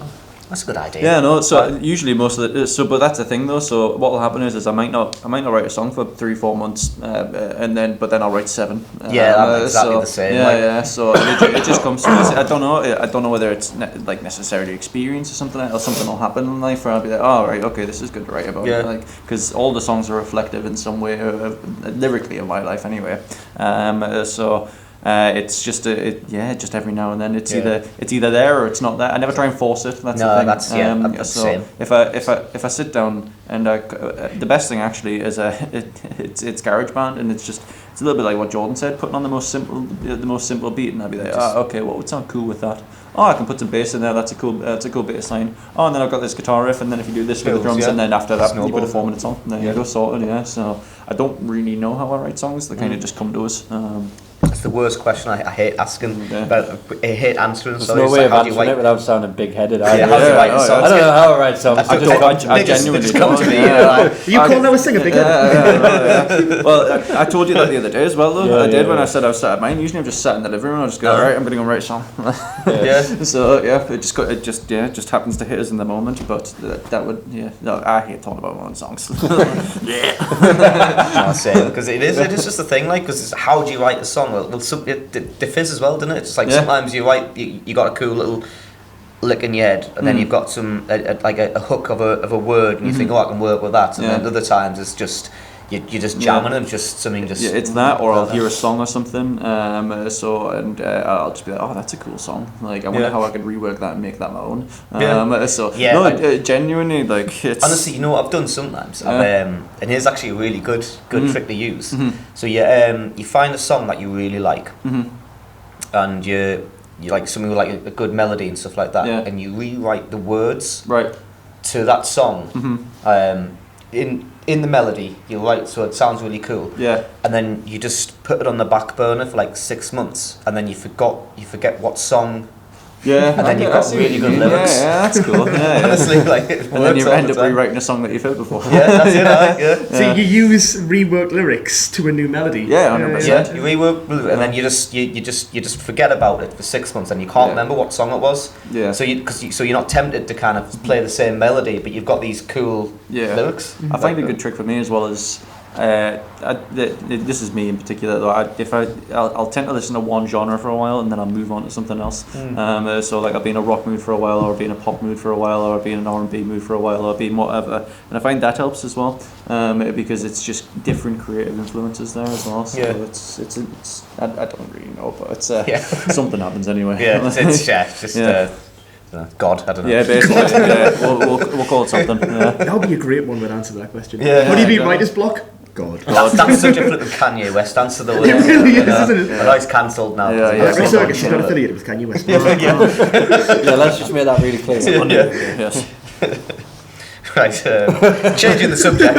that's a good idea. Yeah, no. So usually most of it. But that's the thing though. So what will happen is I might not write a song for 3-4 months, but then I'll write 7. That's exactly the same. So it just comes through. I don't know whether it's necessarily experience or something, or something will happen in life where I'll be like, oh right, okay, this is good to write about. Like, because all the songs are reflective in some way, lyrically of my life anyway. It's just just every now and then it's either there or it's not there. I never try and force it. That's the thing. That's the same. If I sit down and the best thing actually is it's GarageBand, and it's a little bit like what Jordan said, putting on the most simple beat, and I'd be like, okay, what would sound cool with that? Oh, I can put some bass in there. That's a cool bass line. Oh, and then I've got this guitar riff, and then if you do this with the drums, and then after that you put a 4-minute song. There you go, sorted. Yeah. So I don't really know how I write songs. They kind of just come to us. It's the worst question. I hate asking, but I hate answering. There's no way of answering it without sounding big-headed. How do you write songs? I don't know how I write songs. I genuinely don't. You call now a singer big-headed? Well, I told you that the other day as well, though. I did when I said I was sat at mine. Usually I'm just sat in the living room. I just go, all right, I'm going to go write a song. So it just happens to hit us in the moment. But that would I hate talking about my own songs. Because it is just a thing, like, because how do you write a song? Well, it differs as well, doesn't it? It's like sometimes you write, you got a cool little lick in your head, and then you've got some like a hook of a word, and you think, I can work with that. And then other times it's just you're just jamming and just something just. Yeah, it's that, or I'll hear a song or something. I'll just be like, oh, that's a cool song. Like, I wonder how I could rework that and make that my own. Genuinely, like, it's honestly, what I've done sometimes, and here's actually a really good trick to use. So you find a song that you really like, and you like something with like a good melody and stuff like that, and you rewrite the words to that song. in the melody, you write so it sounds really cool. Yeah. And then you just put it on the back burner for like 6 months, and then you forget what song. Yeah. And then you've got really good lyrics. Yeah, that's cool. Yeah, Honestly, like, and then you end up rewriting a song that you've heard before. Yeah, that's it. Yeah. So you use reworked lyrics to a new melody. Yeah, 100%. Yeah, you rework, and then you just forget about it for 6 months, and you can't remember what song it was. Yeah. So you're not tempted to kind of play the same melody, but you've got these cool lyrics. I find a good trick for me as well is. This is me in particular though. I'll tend to listen to one genre for a while and then I'll move on to something else. So like I'll be in a rock mood for a while, or I'll be in a pop mood for a while, or I'll be in an R&B mood for a while, or I'll be in whatever. And I find that helps as well, because it's just different creative influences there as well. So it's I don't really know, but it's something happens anyway. Yeah, it's God, I don't know. Yeah, basically. We'll call it something. Yeah. That would be a great one that answer that question. Yeah. What do you mean, writer's block? God. That's such a flippin' Kanye West answer though. It really is, isn't it? I know he's cancelled now. Electric Circus is not affiliated with Kanye West. Yeah, let's just make that really clear. Yes. Right, changing the subject.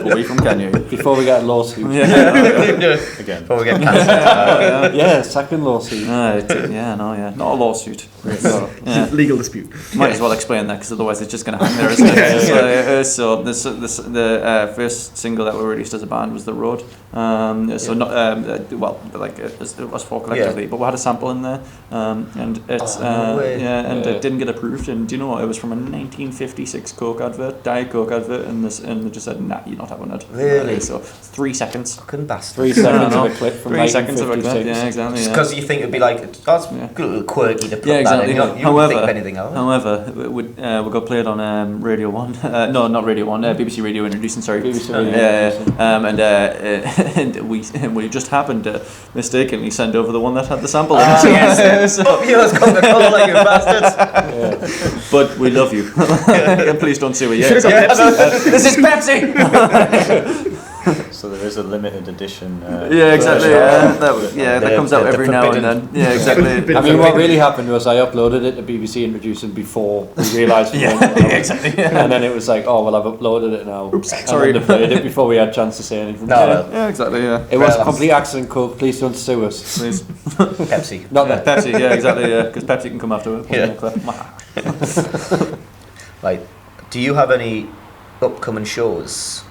Away from Kanye. Before we get a lawsuit. Again. Before we get cancelled. Second lawsuit. Not a lawsuit. Legal dispute. Might as well explain that, because otherwise it's just going to hang there, isn't it? So the first single that we released as a band was The Road. Us four collectively, but we had a sample in there, and it's it didn't get approved. And do you know what? It was from a 1956 Coke advert, Diet Coke advert, and they just said, "Nah, you're not having it." Really? So 3 seconds. Fucking bastard. 3 seconds of a clip from 3 seconds of a clip. 1956. Yeah, exactly. Just because you think it'd be like, that's a little quirky to put that in. You wouldn't think of anything else. However, we got played on Radio 1. No, not Radio 1. BBC Radio Introducing. Sorry. BBC Radio. And we just happened to mistakenly send over the one that had the sample. Yes. Fuck you, that's Coca-Cola, like you bastards. But we love you. Please don't sue me. Should've got Pepsi. This is Pepsi. So there is a limited edition. Exactly. That comes out every now and then. Yeah, exactly. I mean, what really happened was I uploaded it to BBC Introducing before we realised. Exactly. And then it was like, oh well, I've uploaded it now. Oops, and sorry. then they played it before we had a chance to say anything. No. Exactly. Yeah. It was a complete accident, Coke. Please don't sue us. Please. Pepsi. Not that. Pepsi. Yeah, exactly. Yeah, because Pepsi can come after it. Right. Do you have any upcoming shows?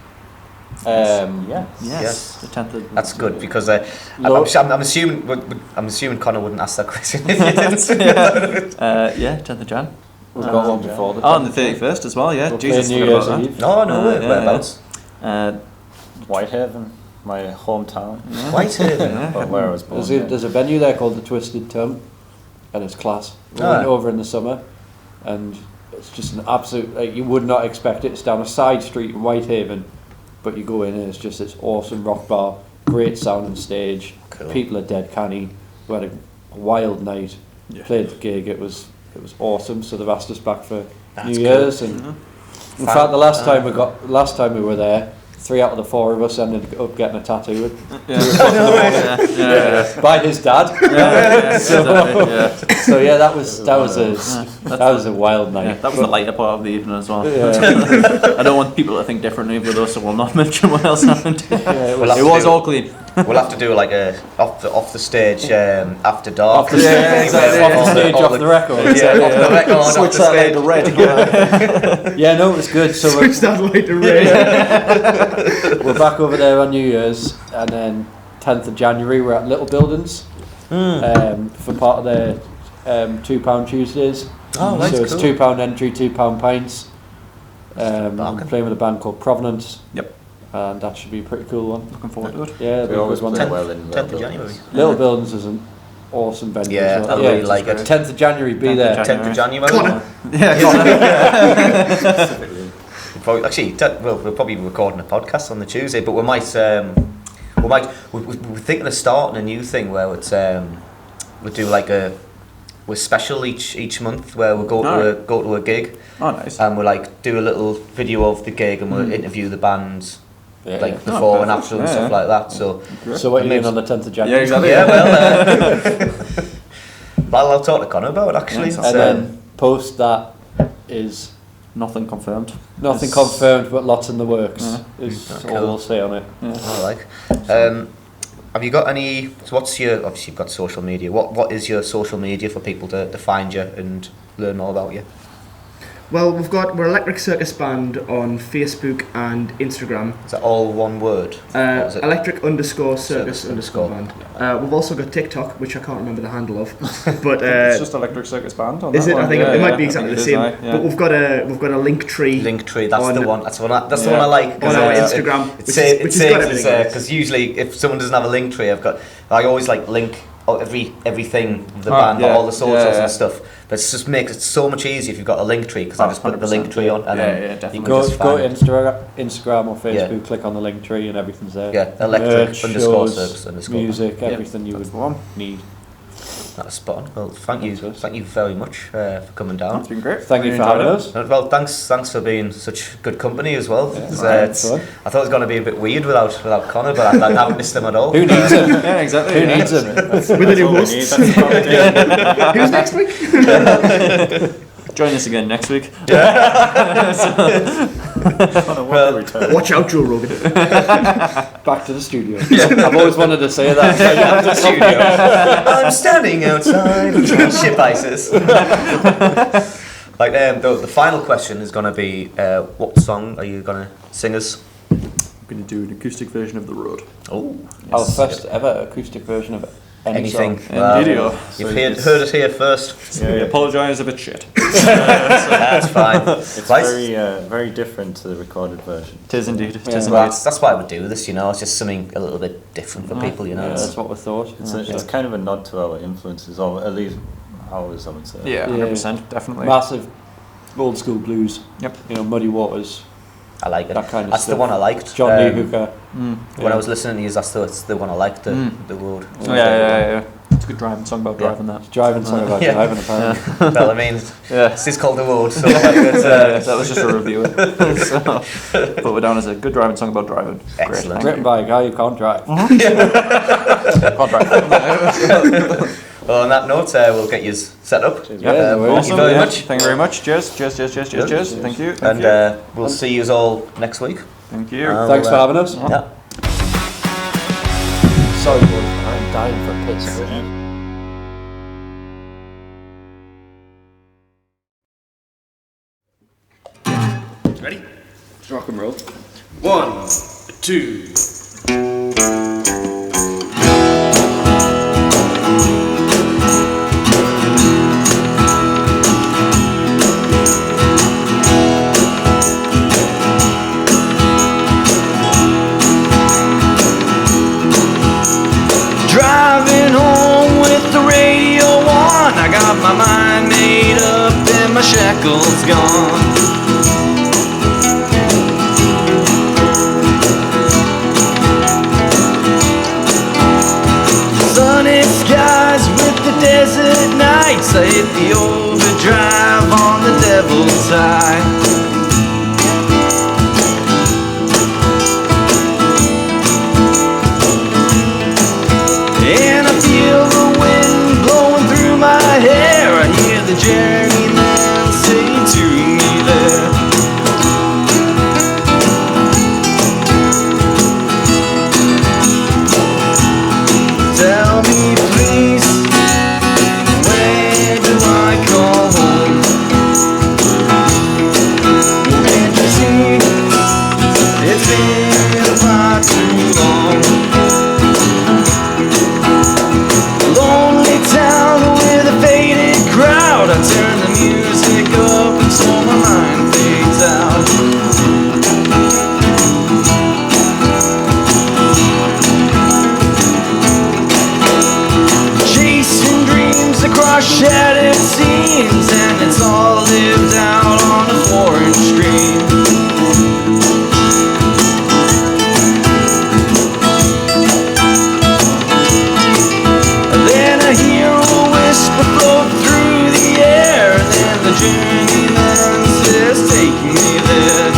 Yes. The 10th of That's good, because I'm assuming Connor wouldn't ask that question if you didn't. 10th of Jan. We've got one before the. On the 31st as well. Yeah. We'll Jesus. New Year's Eve. No, whereabouts? Whitehaven, my hometown. Whitehaven. But where I was born. There's a venue there called the Twisted Tongue, and it's class. We went over in the summer, and it's just an absolute. You would not expect it. It's down a side street in Whitehaven. But you go in and it's just this awesome rock bar, great sound and stage. Cool. People are dead canny. We had a wild night. Played the gig. It was awesome. So they've asked us back for New Year's, and in fact, the last time we were there, 3 out of the 4 of us ended up getting a tattoo by his dad. So that was a wild night. Yeah, that was the lighter part of the evening as well. I don't want people to think differently with us, so we'll not mention what else happened. It was all clean. We'll have to do like a off the stage after dark. Off the stage, off the record. Off the record. Switch that light to red. Yeah, no, it was good. So switch that light to red. We're back over there on New Year's, and then 10th of January we're at Little Buildings for part of their £2 Tuesdays. Oh, that's so it's cool. £2 entry, £2 pints. I'm playing with a band called Provenance. Yep. And that should be a pretty cool one. Looking forward to it. Yeah, we always want do well in 10th of January. Little Buildings is an awesome venue. Yeah, as well. I really like it. 10th of January, be 10th there. of 10th of January. We're probably recording a podcast on the Tuesday, but we're thinking of starting a new thing where it's we do like we're special each month where we'll go to a gig. Oh, nice. And we'll like do a little video of the gig, and we'll interview the bands before and after and stuff like that. So what are you doing on the 10th of January? Yeah, exactly. Well, I'll talk to Connor about it actually. And then post that is Nothing confirmed. Nothing confirmed, but lots in the works. Is Cool. all we'll say on it. All right. Have you got any? So what's your? Obviously, you've got social media. What is your social media for people to find you and learn more about you? Well, we're Electric Circus Band on Facebook and Instagram. Is that all one word? Electric_Circus_Band. We've also got TikTok, which I can't remember the handle of, but It's just Electric Circus Band. On is that it? one. I think it might be exactly the same. Yeah. But we've got a link tree. Linktree. That's on- the one. That's the one I like. On our Instagram, It which has got everything on it. because usually if someone doesn't have a Linktree, I always like link everything of the band, all the socials and stuff. But it just makes it so much easier if you've got a Linktree, because I just put the Linktree on and then definitely. you can Go just to find Instagram or Facebook, click on the link tree, and everything's there. Electric_Circus_. Music, everything you would need. That's spot on. Well, thank you very much for coming down. It's been great. Thank you for having us. Well, thanks for being such good company as well. Yeah, I thought it was going to be a bit weird without Conor, but I haven't missed him at all. Who needs him? Yeah, exactly. Who needs him? With the new hosts. Who's next week? Join us again next week. Watch out, Joe Rogan. Back to the studio. I've always wanted to say that. Back to the studio. I'm standing outside on ship ices. The final question is going to be, what song are you going to sing us? I'm going to do an acoustic version of The Road. Oh, Our first ever acoustic version of anything. song. Video. You've heard it here first. We apologise if it's shit. That's fine. It's very different to the recorded version. It is indeed. That's why we do this, It's just something a little bit different for people, Yeah, that's what we thought. It's kind of a nod to our influences, or at least ours, I would say. Yeah, 100%, definitely. Massive old school blues. Yep. Muddy Waters. I like it. That kind of That's stuff. the one I liked. John Lee Hooker. When I was listening to you, that's the one I liked, the road. Oh, yeah. It's a good driving song about driving that. Driving song about driving, apparently. Well, I mean, this is called The Road, so that was just a review. Put it down as a good driving song about driving. Excellent. Written by a guy who can't drive. Can't drive. Well, on that note, we'll get you set up. Yeah, no worries. Thank you very much. Thank you very much. Cheers. Thank you. And we'll see you all next week. Thank you. Thanks for having us. Yeah. Sorry, boys. I'm dying for a piss. Ready? Let's rock and roll. 1, 2. Driving home with the radio on, I got my mind made up and my shackles gone. Sunny skies with the desert nights, I hit the overdrive on the devil's high. And I feel the wind blowing through my hair. I hear the journeyman say to me there, tell me please, where do I call home? Can't you see, it's been far too long. Lonely town with a faded crowd, I turn the music up and so my mind fades out. Chasing dreams across shattered scenes, and it's all lived out on a foreign screen. Then I hear a whisper float through the air, and then the journeyman says, take me there.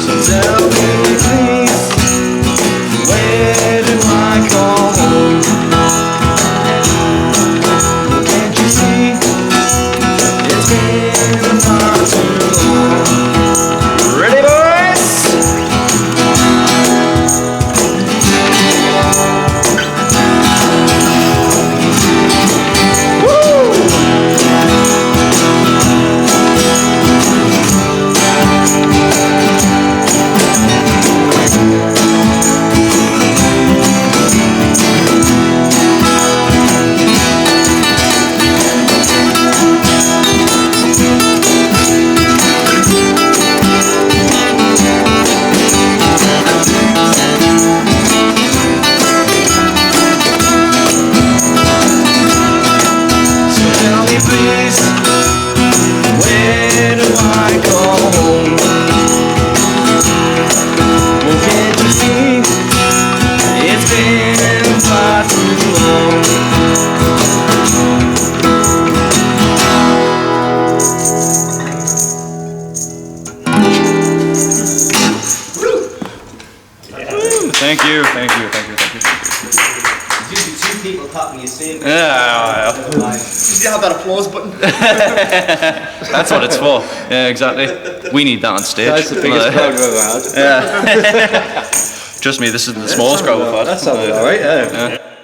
So tell me please, where do I There's usually two people clapping you same. Yeah. Did you have that applause button? That's what it's for. Yeah, exactly. We need that on stage. That's the biggest crowd we've ever had. Yeah. Trust me, this is the smallest crowd we've had. That sounds alright, yeah.